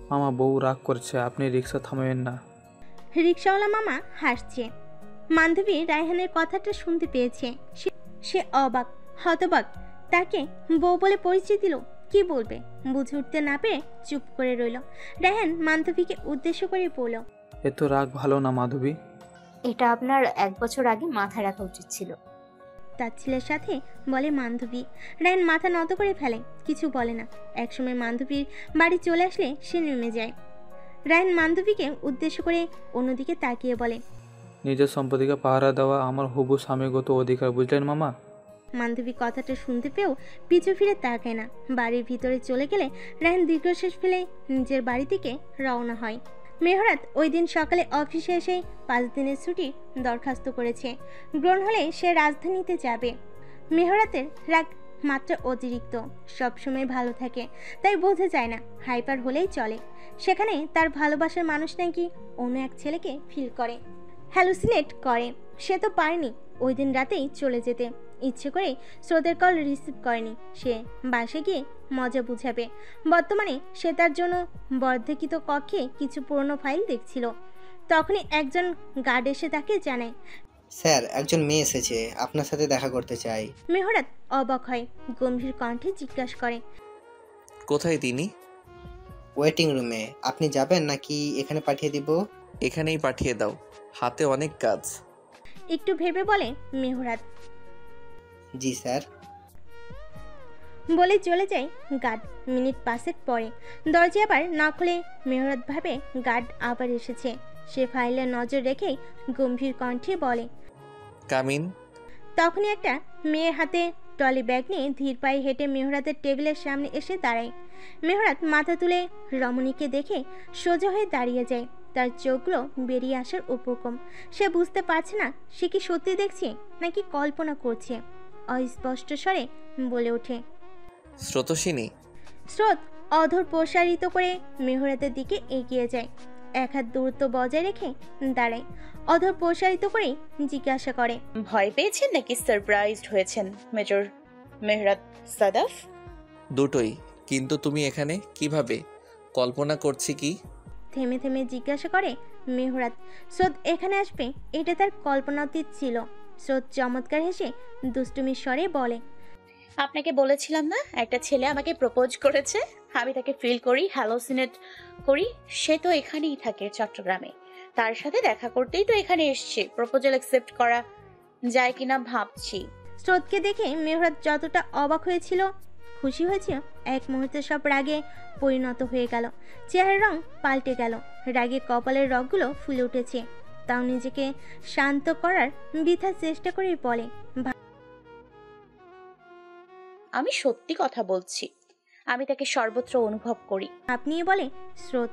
মামা বউ রাগ করছে, আপনি রিক্সা থামাবেন না। রিক্সাওয়ালা মামা হাসছে। মান্ধবী রায়হানের কথাটা শুনতে পেয়েছে। সে অবাক, হতবাক। তাকে বউ বলে পরিচয় দিল, কি বলবে বুঝে উঠতে না পেরে চুপ করে রইল। রায়হান মান্ধবীকে উদ্দেশ্য করে বলল, এত রাগ ভালো না মাধবী। এটা আপনার 1 বছর আগে মাথায় রাখা উচিত ছিল। তার ছেলের সাথে বলে মান্ধবী। রায়হান মাথা নত করে ফেলে, কিছু বলে না। একসময় মান্ধবীর বাড়ি চলে আসলে সে নেমে যায়। রায়হান মান্ধবীকে উদ্দেশ্য করে অন্যদিকে তাকিয়ে বলে, নিজের সম্পত্তিকে পাহারা দেওয়া আমার হবু স্বামীগত অধিকার, বুঝলেন মামা? মান্ধবী কথাটা শুনতে পেয়েও পিছু ফিরে তাকায় না। বাড়ির ভিতরে চলে গেলে রায়হান দীর্ঘশ্বাস ফেলে নিজের বাড়ি থেকে রওনা হয়। মেহরাত ওই দিন সকালে অফিসে এসে 5 দিনের ছুটি দরখাস্ত করেছে। গ্রহণ হলে সে রাজধানীতে যাবে। মেহরাতের রাগ মাত্রা অতিরিক্ত, সবসময় ভালো থাকে, তাই বোঝা যায় না, হাইপার হলেই চলে। সেখানে তার ভালোবাসার মানুষ নাকি অন্য এক ছেলেকে ফিল করে, হ্যালুসিনেট করে। সে তো পারেনি ওই দিন রাতেই চলে যেতে। ইচ্ছে করে স্রোতের কল রিসিভ করেনি। সে বাসে গিয়ে মজা বুঝাবে। বর্তমানে সে তার জন্য বর্ধিত কক্ষে কিছু পুরনো ফাইল দেখছিল। তখনই একজন গার্ড এসে তাকে জানায়, স্যার, একজন মেয়ে এসেছে, আপনার সাথে দেখা করতে চাই। মেহরাত অবাক হয়, গম্ভীর কণ্ঠে জিজ্ঞাসা করে, কোথায় তিনি? ওয়েটিং রুমে। আপনি যাবেন নাকি এখানে পাঠিয়ে দিব? এখানেই পাঠিয়ে দাও, হাতে অনেক কাজ। একটু ভেবে বলে মেহরাত। জি স্যার। বলে চলে যায় গার্ড। মিনিট 5 পরে দরজা আবার না খুলে মেহরাত ভাবে গার্ড আবার এসেছে। সে ফাইলে নজর রেখেই গম্ভীর কণ্ঠে বলে, কামিন। তখনই একটা মেয়ের হাতে ট্রলি ব্যাগ নিয়ে ধীর পায়ে হেঁটে মেহরাতের টেবিলের সামনে এসে দাঁড়ায়। মেহরাত মাথা তুলে রমণীকে দেখে সোজা হয়ে দাঁড়িয়ে যায়। তার চোখগুলো বেরিয়ে আসার উপক্রম। সে বুঝতে পারছে না সে কি সত্যি দেখছে নাকি কল্পনা করছে। অস্পষ্ট স্বরে বলে ওঠে, স্রোতস্বিনী। স্রোত অধর প্রসারিত করে মেহরাতের দিকে এগিয়ে যায়। এক হাত দূরত্ব বজায় রেখে দাঁড়ায়। অধর প্রসারিত করে জিজ্ঞাসা করে, ভয় পেয়েছেন নাকি সারপ্রাইজড হয়েছেন মেজর মেহরাত সাদাফ? দুটোই। কিন্তু তুমি এখানে কিভাবে? কল্পনা করছি কি? থেমে থেমে জিজ্ঞাসা করে মেহরাত। স্রোত এখানে আসবে এটা তার কল্পনাতীত ছিল। স্রোত চমৎকার হেসে দুষ্টুমির স্বরে বলে, আপনাকে বলেছিলাম না একটা ছেলে আমাকে প্রপোজ করেছে। আমি তাকে ফিল করি, হ্যালোসিনেট করি। সে তো এখানেই থাকে, চট্টগ্রামে। তার সাথে দেখা করতেই তো এখানে এসছে। প্রপোজাল অ্যাকসেপ্ট করা যায় কিনা ভাবছি। স্রোতকে দেখে মেহরাত যতটা অবাক হয়েছিল, খুশি হয়েছিল, এক মুহূর্তে সব রাগে পরিণত হয়ে গেল। চেহারার রং পাল্টে গেল। রাগে কপালের রগগুলো ফুলে উঠেছে। তাও নিজেকে শান্ত করার বৃথা চেষ্টা করে বলে, আমি সত্যি কথা বলছি। আমি তাকে সর্বত্র অনুভব করি। আপনি বলে স্রোত।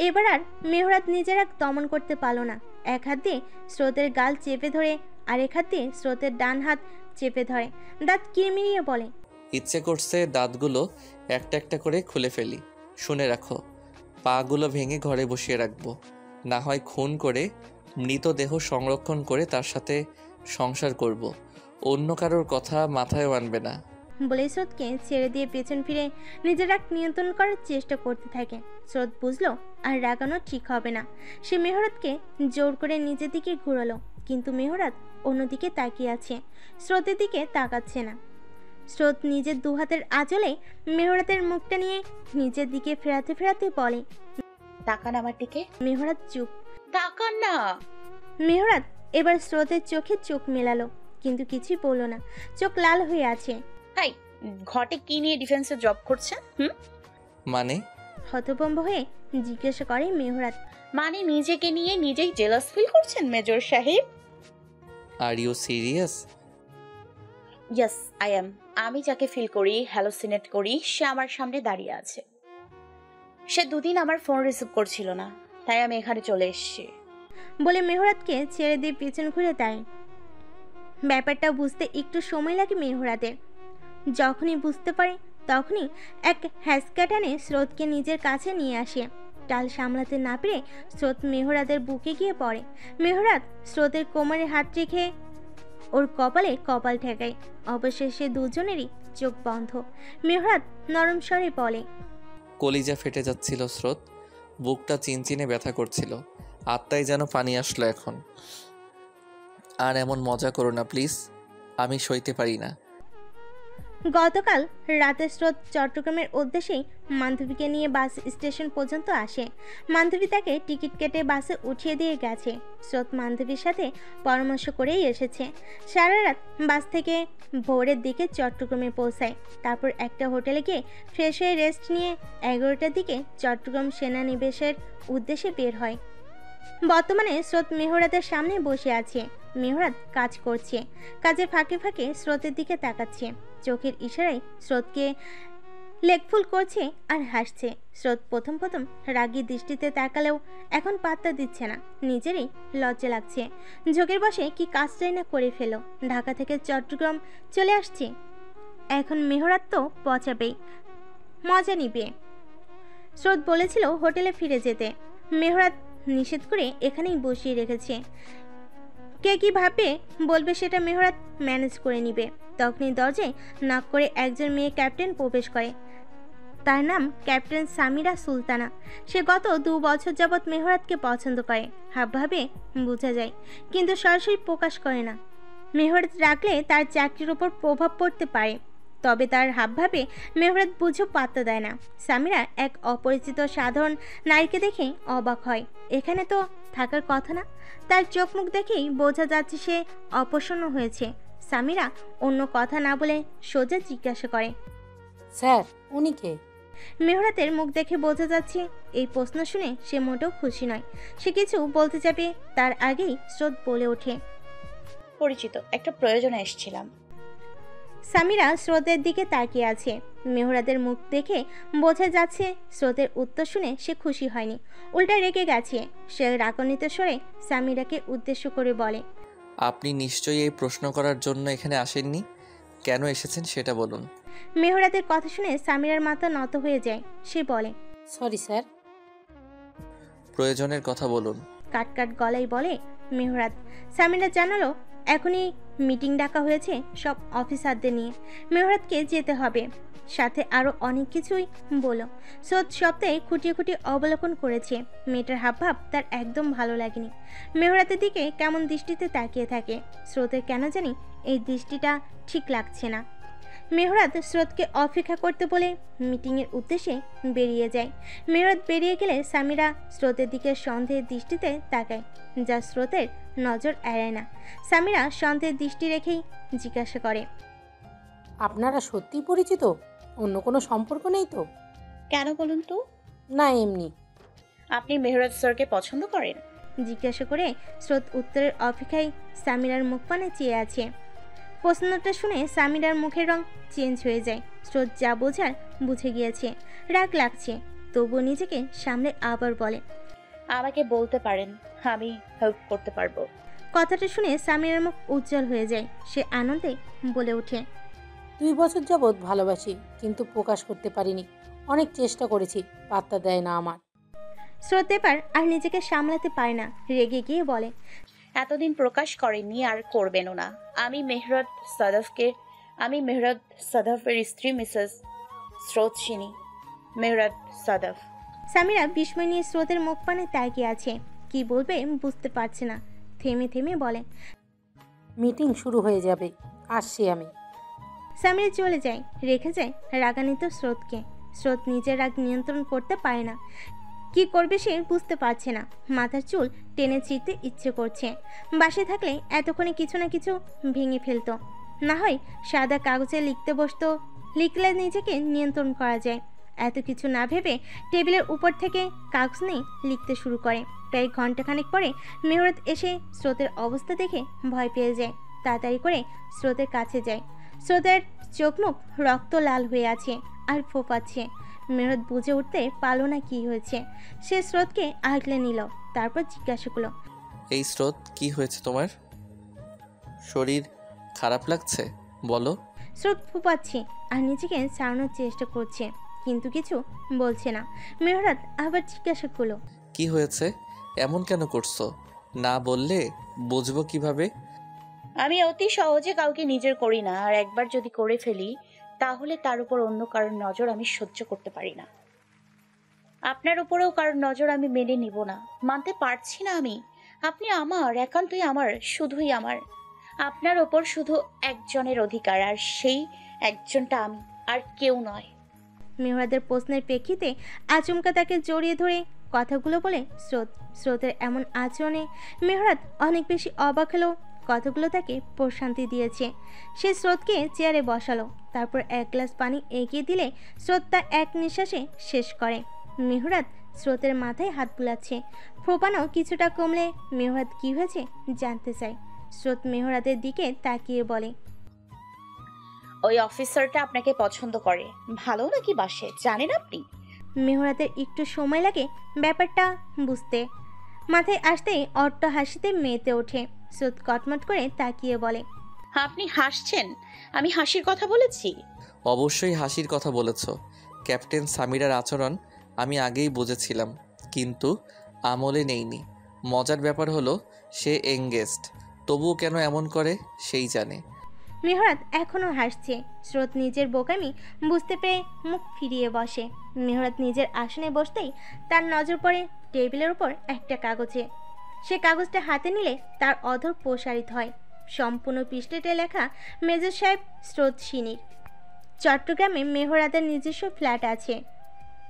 এবার আর মেহরাত নিজের রাগ দমন করতে পারল না। এক হাত দিয়ে স্রোতের গাল চেপে ধরে আরেক হাত দিয়ে স্রোতের ডান হাত চেপে ধরে। দাঁত কিরমিরিয়ে বলে, ইচ্ছে করছে দাঁতগুলো একটা একটা করে খুলে ফেলি। শুনে রাখো, পাগুলো ভেঙে ঘরে বসিয়ে রাখবো। না হয় খুন করে মৃতদেহ সংরক্ষণ করে তার সাথে সংসার করব। অন্য কারোর কথা মাথায় আনবে না। বলে স্রোতকে ছেড়ে দিয়ে পেছন ফিরে নিজের রাগ নিয়ন্ত্রণ করার চেষ্টা করতে থাকে। স্রোত বুঝলো আর রাগানো ঠিক হবে না। সে মেহরাতকে জোর করে নিজের দিকে ঘুরালো, কিন্তু মেহরাত অন্যদিকে তাকিয়ে আছে, স্রোতের দিকে তাকাচ্ছে না। স্রোত নিজের দুহাতের আঁচলে মেহরাতের মুখটা নিয়ে নিজের দিকে ফেরাতে ফেরাতে বলে, তাকান আমার দিকে। মেহরাত চুপ। তাকান না। মেহরাত এবার স্রোতের চোখে চোখ মেলালো, কিন্তু কিছুই বলল না। চোখ লাল হয়ে আছে। হাই, ঘটে কি নিয়ে ডিফেন্সে জব করছেন? মানে? হতভম্ব হয়ে জিজ্ঞাসা করে মেহরাত। মানে নিজেকে নিয়ে নিজেই জেলাস ফিল করছেন মেজর সাহেব? Are you serious? Yes I am. আমি যাকে ফিল করি, হ্যালোসিনেট করি, সে আমার সামনে দাঁড়িয়ে আছে। সে 2 দিন আমার ফোন রিসিভ করছিল না, তাই আমি এখানে চলে এসেছি। বলে মেহরাতকে ছেড়ে দিয়ে পেছন ঘুরে তাই। ব্যাপারটা বুঝতে একটু সময় লাগে মেহরাতের। যখনই বুঝতে পারে তখনই এক হ্যাসকা টানে স্রোতকে নিজের কাছে নিয়ে আসে। টাল সামলাতে না পেরে স্রোত মেহরাদের বুকে গিয়ে পড়ে। মেহরাদ স্রোতের কোমরে হাত রেখে ওর কপালে কপাল ঠেকায়। অবশেষে দুজনেরই চোখ বন্ধ। মেহরাদ নরম স্বরে বলে, কলিজা ফেটে যাচ্ছিল স্রোত, বুকটা চিনচিনে ব্যথা করছিল, আত্মায় যেন পানি আসলো এখন। আর এমন মজা করো না প্লিজ, আমি সইতে পারি না। গতকাল রাতে স্রোত চট্টগ্রামের উদ্দেশ্যেই মান্ধবীকে নিয়ে বাস স্টেশন পর্যন্ত আসে। মান্ধবী তাকে টিকিট কেটে বাসে উঠিয়ে দিয়ে গেছে। স্রোত মান্ধবীর সাথে পরামর্শ করেই এসেছে। সারা রাত বাস থেকে ভোরের দিকে চট্টগ্রামে পৌঁছায়। তারপর একটা হোটেলে গিয়ে ফ্রেশ হয়ে রেস্ট নিয়ে 11টার দিকে চট্টগ্রাম সেনানিবাসের উদ্দেশ্যে বের হয়। বর্তমানে স্রোত মেহরাদের সামনে বসে আছে। মেহরাদ কাজ করছে, কাজের ফাঁকে ফাঁকে স্রোতের দিকে তাকাচ্ছে। চোখের ইশারায় স্রোতকে লেগফুল করছে আর হাসছে। স্রোত প্রথম প্রথম রাগী দৃষ্টিতে তাকালেও এখন পাত্তা দিচ্ছে না। নিজেরই লজ্জা লাগছে। ঝোঁকের বসে কি কাজটাই না করে ফেলো। ঢাকা থেকে চট্টগ্রাম চলে আসছে, এখন মেহরাদ তো পচাবেই, মজা নিবে। স্রোত বলেছিল হোটেলে ফিরে যেতে, মেহরাদ নিষেধ করে এখানেই বসিয়ে রেখেছে। কে কি ভাবে বলবে সেটা মেহরাদ ম্যানেজ করে নিবে। তখনই দরজায় নক করে একজন মেয়ে ক্যাপ্টেন প্রবেশ করে। তার নাম ক্যাপ্টেন সামিরা সুলতানা। সে গত 2 বছর যাবৎ মেহরাদকে পছন্দ করে, হাবভাবে বোঝা যায়, কিন্তু সরাসরি প্রকাশ করে না। মেহরাদ রাখলে তার চাকরির ওপর প্রভাব পড়তে পারে, তবে তার হাবভাবে মেহরাদ বুঝেও পাত্তা দেয় না। সামিরা এক অপরিচিত সাধারণ নারীকে দেখে অবাক হয়। এখানে তো থাকার কথা না। তার চোখ মুখ দেখেই বোঝা যাচ্ছে সে অপ্রসন্ন হয়েছে। সামিরা অন্য কথা না বলে সোজা জিজ্ঞাসা করে, স্যার উনি কে? মেহরাতের মুখ দেখে বোঝা যাচ্ছে এই প্রশ্ন শুনে সে মোটেও খুশি নয়। সে কিছু বলতে যাবে তার আগেই স্রোত বলে ওঠে, পরিচিত, একটা প্রয়োজনে এসেছিলাম। সামিরা স্রোতের দিকে তাকিয়ে আছে। মেহরাদের মুখ দেখে বোঝা যাচ্ছে স্রোতের উত্তর শুনে সে খুশি হয়নি, উল্টা রেগে গেছে। সে রাগান্বিত স্বরে সামিরাকে উদ্দেশ্য করে বলে, আপনি নিশ্চয়ই এই প্রশ্ন করার জন্য এখানে আসেননি, কেন এসেছেন সেটা বলুন। মেহরাদের কথা শুনে সামিরার মাথা নত হয়ে যায়। সে বলে, সরি স্যার। প্রয়োজনের কথা বলুন। কাটকাট গলায় বলে মেহরাদ। সামিরা জানালো এখনই মিটিং ডাকা হয়েছে সব অফিসারদের নিয়ে, মেহরাদকে যেতে হবে, সাথে আরও অনেক কিছুই বলো। স্রোত সপ্তাহে খুঁটিয়ে খুঁটিয়ে অবলোকন করেছে। মেয়েটার হাবভাব তার একদম ভালো লাগেনি। মেহরাদের দিকে কেমন দৃষ্টিতে তাকিয়ে থাকে। স্রোতের কেন জানি এই দৃষ্টিটা ঠিক লাগছে না। মেহরাদ স্রোতকে অপেক্ষা করতে বলে মিটিংয়ের উদ্দেশ্যে বেরিয়ে যায়। মেহরাদ বেরিয়ে গেলে সামিরা স্রোতের দিকে সন্দেহের দৃষ্টিতে তাকায়, যা স্রোতের নজর এড়ায় না। সামিরা সন্দেহের দৃষ্টি রেখেই জিজ্ঞাসা করে, আপনারা সত্যিই পরিচিত? অন্য কোনো সম্পর্ক নেই তো? কেন বলুন তো? না এমনি। আপনি মেহরাজ স্যারকে পছন্দ করেন? জিজ্ঞাসা করে স্রোত উত্তরের অপেক্ষায় সামিরার মুখপানে চেয়ে আছে। প্রশ্নটা শুনে সামিরার মুখের রং চেঞ্জ হয়ে যায়। স্রোত যা বোঝার বুঝে গিয়েছে। রাগ লাগছে, তবুও নিজেকে সামলে আবার বলে, আমাকে বলতে পারেন, আমি হেল্প করতে পারবো। কথাটা শুনে সামিরার মুখ উজ্জ্বল হয়ে যায়। সে আনন্দে বলে ওঠে, 2 বছর যাবৎ ভালোবাসি, কিন্তু প্রকাশ করতে পারিনি। অনেক চেষ্টা করেছি, পাত্তা দেয় না আমার। স্রোত এবার আর নিজেকে সামলাতে পারে না, রেগে গিয়ে বলে, এতদিন প্রকাশ করেননি আর করবেনও না। আমি মেহরাদ সাদাফের স্ত্রী মিসেস স্রোত চিনি। মেহরাদ সাদাফ। সামিরা বিস্ময় নিয়ে স্রোতের মুখ পানে তাকিয়ে আছে। কি বলবে বুঝতে পারছে না। থেমে থেমে বলে, মিটিং শুরু হয়ে যাবে, আসছি আমি। সামিরা চলে যায়, রেখে যায় রাগান্বিত স্রোতকে। স্রোত নিজের রাগ নিয়ন্ত্রণ করতে পারে না। কি করবে সে বুঝতে পারছে না। মাথার চুল টেনে ছিঁড়তে ইচ্ছে করছে। বাসে থাকলে এতক্ষণে কিছু না কিছু ভেঙে ফেলতো, না হয় সাদা কাগজে লিখতে বসতো, লিখলে নিজেকে নিয়ন্ত্রণ করা যায়। এত কিছু না ভেবে টেবিলের উপর থেকে কাগজ নিয়ে লিখতে শুরু করে। প্রায় ঘন্টাখানেক পরে মেহরাত এসে স্রোতের অবস্থা দেখে ভয় পেয়ে যায়। তাড়াতাড়ি করে স্রোতের কাছে যায়। স্রোতের চোখ মুখ রক্ত লাল হয়ে আছে আর ফোপাচ্ছে। মেহরাত বুঝে উঠতে পারল না কি হয়েছে। সে স্রোতকে আগলে নিল, তারপর জিজ্ঞাসা করলো, এই স্রোত, কি হয়েছে তোমার? শরীর খারাপ লাগছে বলো। স্রোত ফোপাচ্ছে আর নিজেকে ছাড়ানোর চেষ্টা করছে। কিন্তু কিছু বলছে না। মেহরাত আবার জিজ্ঞাসা করলো, কি হয়েছে? এমন কেন করছো? না বললে বুঝবো কিভাবে? আমি অতি সহজে কাউকে নিজের করি না, আর একবার যদি করে ফেলি তাহলে তার উপর অন্য কারোর নজর আমি সহ্য করতে পারি না। আপনার উপরেও কারোর নজর আমি মেনে নিব না, মানতে পারছি না আমি। আপনি আমার, একান্তই আমার, শুধুই আমার। আপনার ওপর শুধু একজনের অধিকার, আর সেই একজনটা আমি, আর কেউ নয়। মেহরাদের প্রশ্নের প্রেক্ষিতে আচমকা তাকে জড়িয়ে ধরে কথাগুলো বলে স্রোতের এমন আচরণে মেহরাত অনেক বেশি অবাক হলো। কথাগুলো তাকে প্রশান্তি দিয়েছে। সে স্রোতকে চেয়ারে বসালো, তারপর এক গ্লাস পানি এগিয়ে দিলে স্রোত তা এক নিঃশ্বাসে শেষ করে। মেহরাত স্রোতের মাথায় হাত বুলাচ্ছে। ফোপানো কিছুটা কমলে মেহরাত কি হয়েছে জানতে চায়। স্রোত মেহরাতের দিকে তাকিয়ে বলে, ওই অফিসারটা আপনাকে পছন্দ করে, ভালো নাকি বাসে জানেন আপনি? মেহরাতের একটু সময় লাগে ব্যাপারটা বুঝতে। মাথায় আসতেই অট্ট হাসিতে মেতে ওঠে। স্রোত কটমট করে তাকিয়ে বলে, আপনি হাসছেন? আমি হাসির কথা বলেছি? অবশ্যই হাসির কথা বলেছ। ক্যাপ্টেন সামিরার আচরণ আমি আগেই বুঝেছিলাম, কিন্তু আমলে নেইনি। মজার ব্যাপার হলো সে এঙ্গেজড, তবুও কেন এমন করে সেই জানে। মেহরাত এখনও হাসছে। স্রোত নিজের বোকামি বুঝতে পেরে মুখ ফিরিয়ে বসে। মেহরাত নিজের আসনে বসতেই তার নজর পড়ে টেবিলের উপর একটা কাগজে। সে কাগজটা হাতে নিলে তার অধর প্রসারিত হয়। সম্পূর্ণ পৃষ্ঠাতে লেখা, মেজর সাহেব স্রোত সিনির। চট্টগ্রামে মেহরাতের নিজস্ব ফ্ল্যাট আছে,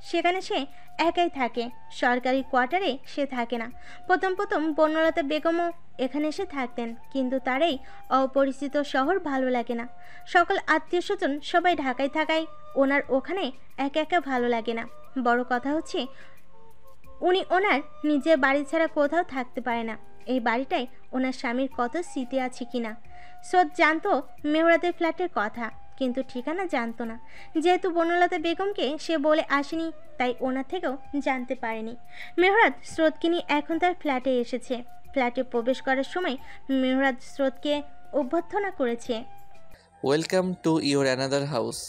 সেখানে সে একাই থাকে। সরকারি কোয়ার্টারে সে থাকে না। প্রথম বনলতা বেগমও এখানে এসে থাকতেন, কিন্তু তার এই অপরিচিত শহর ভালো লাগে না। সকল আত্মীয় স্বজন সবাই ঢাকায় থাকায় ওনার ওখানে একা একা ভালো লাগে না। বড় কথা হচ্ছে উনি ওনার নিজের বাড়ি ছাড়া কোথাও থাকতে পারে না। এই বাড়িটায় ওনার স্বামীর কত স্মৃতি আছে কিনা। স্রোত জানতো মেহরাতের ফ্ল্যাটের কথা, কিন্তু ঠিকানা জানতো না। যেহেতু বনলতা বেগমকে সে বলে আসেনি, তাই ওনার থেকেও জানতে পারেনি। মেহরাত স্রোতকে নিয়ে এখন তার ফ্ল্যাটে এসেছে। ফ্ল্যাটে প্রবেশ করার সময় মেহরাত স্রোতকে অভ্যর্থনা করেছে, welcome to your another house.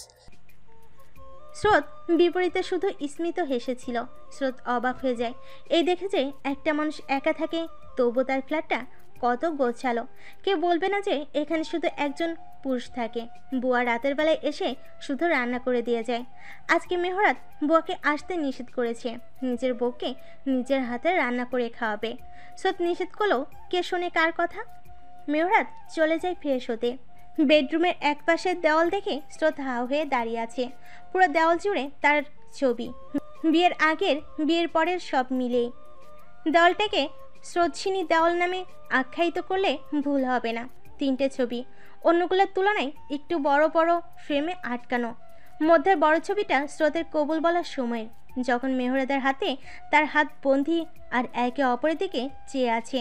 স্রোত বিপরীতে শুধু স্মিত হেসেছিল। স্রোত অবাক হয়ে যায় এই দেখে যে একটা মানুষ একা থাকে, তবু তার ফ্ল্যাটটা কত গোছালো। কেউ বলবে না যে এখানে শুধু একজন পুরুষ থাকে। বুয়া রাতের বেলায় এসে শুধু রান্না করে দিয়ে যায়। আজকে মেহরাত বুয়াকে আসতে নিষেধ করেছে, নিজের বউকে নিজের হাতে রান্না করে খাওয়াবে। স্রোত নিষেধ করলো, কে শোনে কার কথা। মেহরাত চলে যায় ফ্রেশ হতে। বেডরুমের এক পাশের দেওয়াল দেখে স্রোত হাঁ হয়ে দাঁড়িয়ে আছে। পুরো দেওয়াল জুড়ে তার ছবি, বিয়ের আগের, বিয়ের পরের, সব মিলেই। দেওয়ালটাকে স্রোতসিনী দেওয়াল নামে আখ্যায়িত করলে ভুল হবে না। 3টে ছবি, অন্যগুলোর তুলনায় একটু বড় বড় ফ্রেমে আটকানো। মধ্যের বড় ছবিটা স্রোতের কবুল বলার সময়ের, যখন মেহরাদের হাতে তার হাত বন্ধি আর একে অপরের দিকে চেয়ে আছে।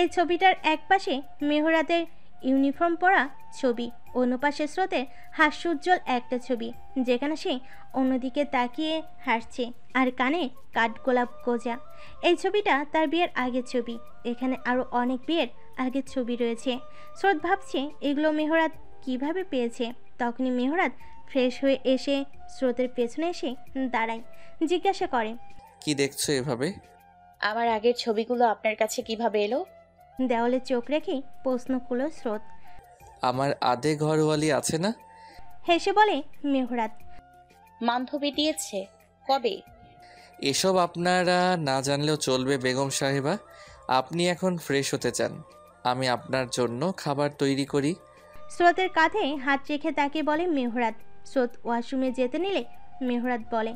এই ছবিটার এক পাশে মেহরাদের ইউনিফর্ম পরা ছবি, অন্য পাশে স্রোতের হাস্যোজ্জ্বল একটা ছবি, যেখানে সে অন্যদিকে তাকিয়ে হাসছে আর কানে কাঠগোলাপ গোজা। এই ছবিটা তার বিয়ের আগের ছবি। এখানে আরও অনেক বিয়ের আগের ছবি রয়েছে। স্রোত ভাবছে এগুলো মেহরাত কিভাবে পেয়েছে। তখনই মেহরাত ফ্রেশ হয়ে এসে স্রোতের পেছনে এসে দাঁড়ায়, জিজ্ঞাসা করে, কি দেখছো এভাবে? আমার আগের ছবিগুলো আপনার কাছে কিভাবে এলো? দেওয়ালে চোখ রেখেই প্রশ্ন করল স্রোত। আমার আধে ঘরওয়ালি আছে না? হেসে বলে মেহরাত, বান্ধবী দিয়েছে। কবে? এসব আপনারা না জানলেও চলবে বেগম সাহেবা। আপনি এখন ফ্রেশ হতে চান, আমি আপনার জন্য খাবার তৈরি করি। স্রোতের কাঁধে হাত রেখে তাকে বলে মেহরাত। স্রোত ওয়াশরুমে যেতে নিলে মেহরাত বলে,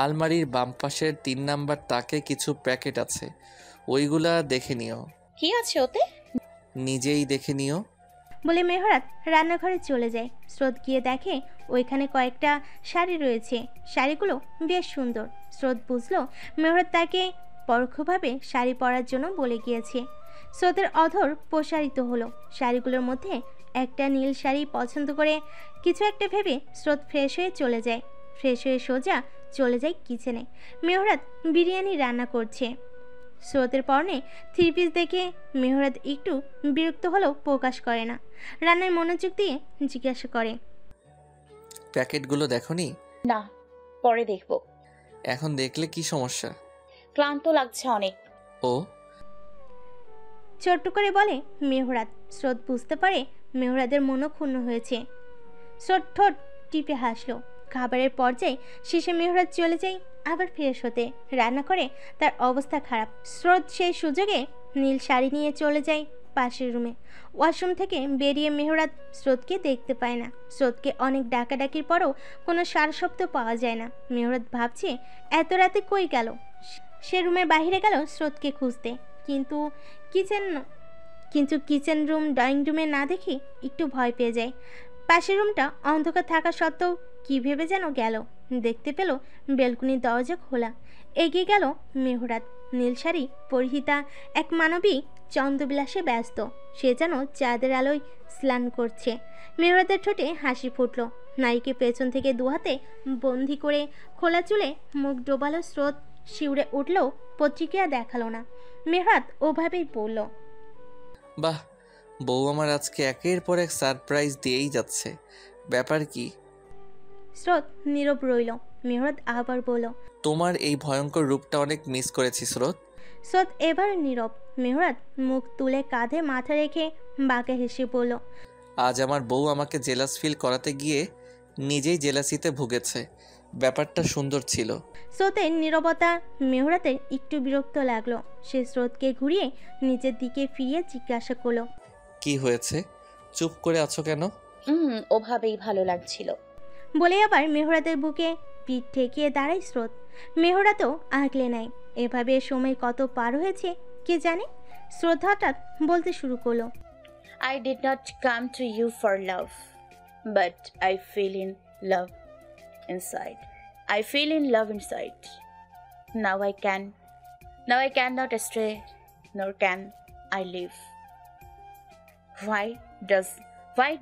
আলমারির বাম পাশের 3 নাম্বার তাকে কিছু প্যাকেট আছে, ওইগুলা দেখে নিও। কি আছে ওতে? নিজেই দেখে নিও বলে মেহরাত রান্নাঘরে চলে যায়। স্রোত গিয়ে দেখে ওইখানে কয়েকটা শাড়ি রয়েছে। শাড়িগুলো বেশ সুন্দর। স্রোত বুঝলো মেহরাত তাকে পরোক্ষভাবে শাড়ি পরার জন্য বলে গিয়েছে। স্রোতের অধর প্রসারিত হলো। শাড়িগুলোর মধ্যে একটা নীল শাড়ি পছন্দ করে কিছু একটা ভেবে স্রোত ফ্রেশ হয়ে চলে যায়। ফ্রেশ হয়ে সোজা চলে যায় কিচেনে। মেহরাত বিরিয়ানি রান্না করছে। স্রোতের পরনে 3 পিস দেখে মেহরাত একটু বিরক্ত হলেও প্রকাশ করে না। রান্নায় মনোযোগ দিয়ে জিজ্ঞাসা করে, প্যাকেটগুলো দেখোনি? না। পরে দেখব। এখন দেখলে কি সমস্যা? ক্লান্ত লাগছে অনেক। ও ছোট্ট করে বলে মেহরাত। স্রোত বুঝতে পারে মেহরাদের মনও ক্ষুণ্ণ হয়েছে। স্রোত ঠোঁট টিপে হাসলো। খাবারের পর্যায়ে শেষে মেহরাত চলে যায় আবার ফ্রেশ হতে। রান্না করে তার অবস্থা খারাপ। স্রোত সেই সুযোগে নীল শাড়ি নিয়ে চলে যায় পাশের রুমে। ওয়াশরুম থেকে বেরিয়ে মেহরাত স্রোতকে দেখতে পায় না। স্রোতকে অনেক ডাকাডাকির পরও কোনো সারা শব্দ পাওয়া যায় না। মেহরাত ভাবছে এত রাতে কই গেল। সে রুমের বাইরে গেল স্রোতকে খুঁজতে, কিন্তু কিচেন রুম ড্রয়িং রুমে না দেখে একটু ভয় পেয়ে যায়। পাশের রুমটা অন্ধকার থাকা সত্ত্বেও কী ভেবে যেন গেল। দেখতে পেল বেলকনির দরজা খোলা। এগিয়ে গেল মেহরাত। নীল শাড়ি পরিহিতা এক মানবী চন্দ্রবিলাসে ব্যস্ত। সে যেন চাঁদের আলোয় স্নান করছে। মেহরাতের ঠোঁটে হাসি ফুটল। নারীকে পেছন থেকে দুহাতে বন্দি করে খোলা চুলে মুখ ডোবালো স্রোত। শিউরে উঠলেও পত্রিকা দেখালো না। মেহরাত ওভাবেই বলল, বাহ, বউ আমার আজকে একের পর এক সারপ্রাইজ দিয়েই যাচ্ছে। ব্যাপার কি? স্রোত নীরব রইল। মেহরাত আবার বলল, তোমার এই ভয়ঙ্কর রূপটা অনেক মিস করেছি স্রোত। স্রোত এবার নীরব। মেহরাত মুখ তুলে কাঁধে মাথা রেখে বাঁকে হেসে বলল, আজ আমার বউ আমাকে জেলাস ফিল করাতে গিয়ে নিজেই জেলাসিতে ভুগেছে। ব্যাপারটা সুন্দর ছিল। স্রোতের নীরবতা মেহরাতের একটু বিরক্ত লাগলো। সে স্রোতকে ঘুরিয়ে নিজের দিকে ফিরিয়ে জিজ্ঞাসা করলো, কি হয়েছে? চুপ করে আছো কেন? ওভাবেই ভালো লাগছিল। বলে আবার মেহরাতের বুকে পিঠ ঠেকিয়ে দাঁড়ায় স্রোত। মেহরাতও আগলে নেয়। এভাবে সময় কত পার হয়েছে কে জানে। স্রোত হঠাৎ বলতে শুরু করলো, I did not come to you for love, but I feel in love inside. I feel in love inside. Now I cannot stray, nor can I live. Why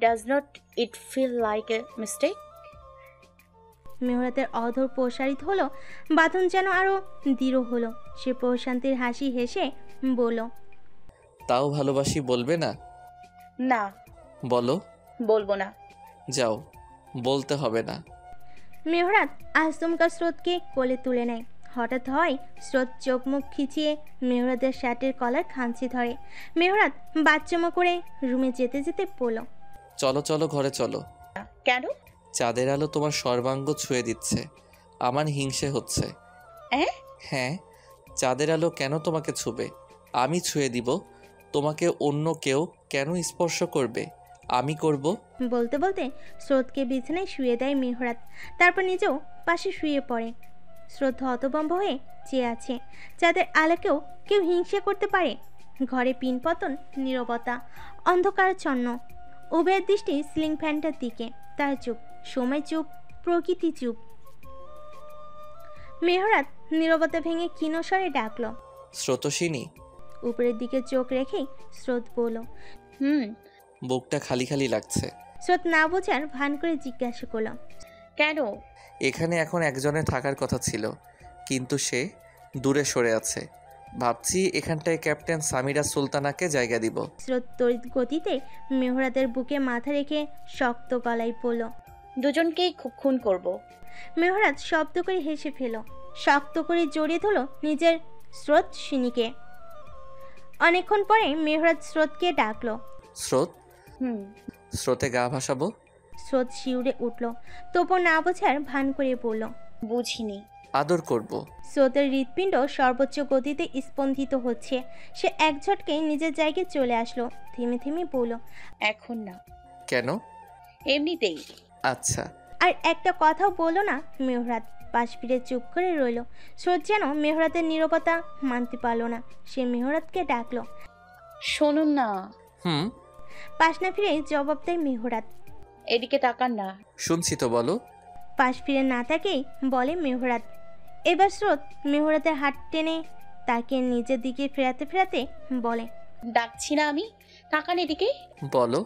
does not it feel like a mistake? মেহরাতের অধর প্রসারিত হলো। বাঁধন যেন আরো দৃঢ় হলো। সে প্রশান্তির হাসি হেসে বলল, তাও ভালোবাসি বলবে না? না। বলো। বলবো না। যাও, বলতে হবে না। মেহরাত আচমকা স্রোতকে কোলে তুলে নেয়। হঠাৎ হয় স্রোত চোখ মুখ খিচিয়ে মেহরাতের শার্টের কলার খামচে ধরে। মেহরাত বাচ্চামো করে রুমে যেতে যেতে বলল, চলো চলো, ঘরে চলো। কেন? চাঁদের আলো তোমার সর্বাঙ্গ ছুঁয়ে দিচ্ছে, আমার হিংসে হচ্ছে। হ্যাঁ, চাঁদের আলো কেন তোমাকে ছুবে? আমি ছুঁয়ে দিব। তোমাকে অন্য কেউ কেন স্পর্শ করবে? আমি করব। বলতে বলতে স্রোতকে বিছানায় শুয়ে দেয় মেহরাত। তারপর নিজেও পাশে শুয়ে পড়ে। স্রোত হতভম্ব হয়ে চেয়ে আছে। যাদের আলোকেও কেউ হিংসা করতে পারে। ঘরে পিনপতন, নীরবতা, অন্ধকারচ্ছন্ন। উভয়ের দৃষ্টি সিলিং ফ্যানটার দিকে। তার চুপ, সময় চুপ, প্রকৃতি চুপ। মেহরাত নীরবতা ভেঙে ক্ষীণস্বরে ডাকল, স্রোতসিনী। উপরের দিকে চোখ রেখেই স্রোত বলল, বুকটা খালি খালি লাগছে। স্রোত না বোঝার ভান করে জিজ্ঞাসা করল, কেন? এখানে এখন একজনের থাকার কথা ছিল, কিন্তু সে দূরে সরে আছে। ভাবছি এখানটায় ক্যাপ্টেন সামিরা সুলতানাকে জায়গা দিব। স্রোত তড়িৎ গতিতে মেহরাতের বুকে মাথা রেখে শক্ত গলায় বলল, দুজনকেই খুন করব। মেহরাত শব্দ করে হেসে ফেল। শক্ত করে জড়িয়ে ধরল নিজের স্রোত সিনীকে। অনেকক্ষণ পরে মেহরাত স্রোতকে ডাকলো, স্রোত। স্রোতে গা ভাসাবো। স্রোত শিউরে উঠল। তবু না বোঝার ভান করে বলল, বুঝিনি। আদর করব। স্রোতের হৃৎপিণ্ড সর্বোচ্চ গতিতে স্পন্দিত হচ্ছে। সে এক ঝটকে নিজের জায়গায় চলে আসলো। থেমে থেমে বলল, এখন না। কেন? এমনিতেই। আচ্ছা। আর একটা কথাও বলল না মেহরাত। পাশ ফিরে চুপ করে রইল। স্রোত যেন মেহরাতের নীরবতা মানতে পারল না। সে মেহরাতকে ডাকলো, শুনুন না। পাশ না ফিরে জবাব দেয় মেহরাত, এদিকে তাকান না। শুনছি তো, বলো। পাশ ফিরে না তাকেই বলে মেহরাত। এবার স্রোত মেহরাতের হাত টেনে তাকে নিজের দিকে ফেরাতে ফেরাতে বলে, ডাকছি না আমি, তাকান এদিকে। বলো।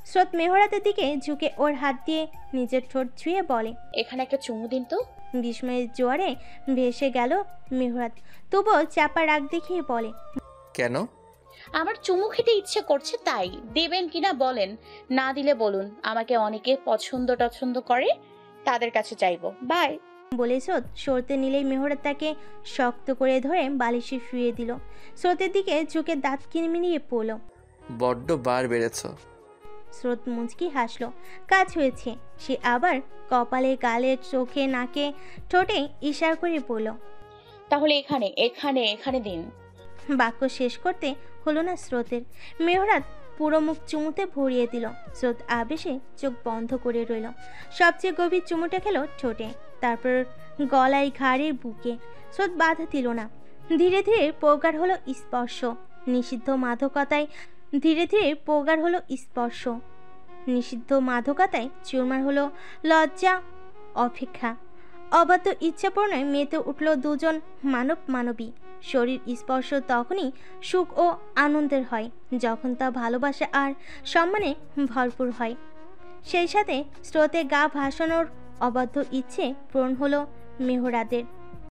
স্রোত মেহরাতের দিকে ঝুঁকে ওর হাত দিয়ে নিজের ঠোঁট ছুঁয়ে বলে, এখানে একটা চুমু দিন তো। বিস্ময়ের জোয়ারে ভেসে গেল মেহরাত। তবুও চাপা রাগ দেখিয়ে বলে, কেন? আমার চুমু খেতে ইচ্ছে করছে, তাই। দেবেন কিনা বলেন, না দিলে বলুন। আমাকে অনেকে পছন্দ করে, তাদের কাছে চাইবো। বাই। বলে স্রোত সরতে নিলেই মেহরাত তাকে শক্ত করে ধরে বালিশে শুয়ে দিল। স্রোতের দিকে ঝুঁকে দাঁত কিনমিনিয়ে পড়ল। বড্ড বার বেড়েছ। স্রোত মুচকি হাসলো। কাজ হয়েছে। সে আবার কপালে, গালে, চোখে, নাকে, ঠোঁটে ইশারা করে বলল, তাহলে এখানে এখানে এখানে দিন। বাক্য শেষ করতে হলো না স্রোতের। মেহরাত পুরো মুখ চুমুতে ভরিয়ে দিল। স্রোত আবেশে চোখ বন্ধ করে রইল। সবচেয়ে গভীর চুমুটা খেলো ঠোঁটে, তারপর গলায়, ঘাড়ের, বুকে। স্রোত বাধা দিল না। ধীরে ধীরে প্রগাঢ় হলো স্পর্শ। নিষিদ্ধ মাদকতায় ধীরে ধীরে প্রগাঢ় হলো স্পর্শ। নিষিদ্ধ মাদকতায় চুরমার হলো লজ্জা, অপেক্ষা। অবাধ্য ইচ্ছাপূর্ণয় মেতে উঠল দুজন মানব মানবী। শরীর স্পর্শ তখনই সুখ ও আনন্দের হয় যখন তা ভালোবাসা আর সম্মানে ভরপুর হয়। সেই সাথে স্রোতে গা ভাসানোর অবাধ্য ইচ্ছে পূরণ হলো মেহরাদের।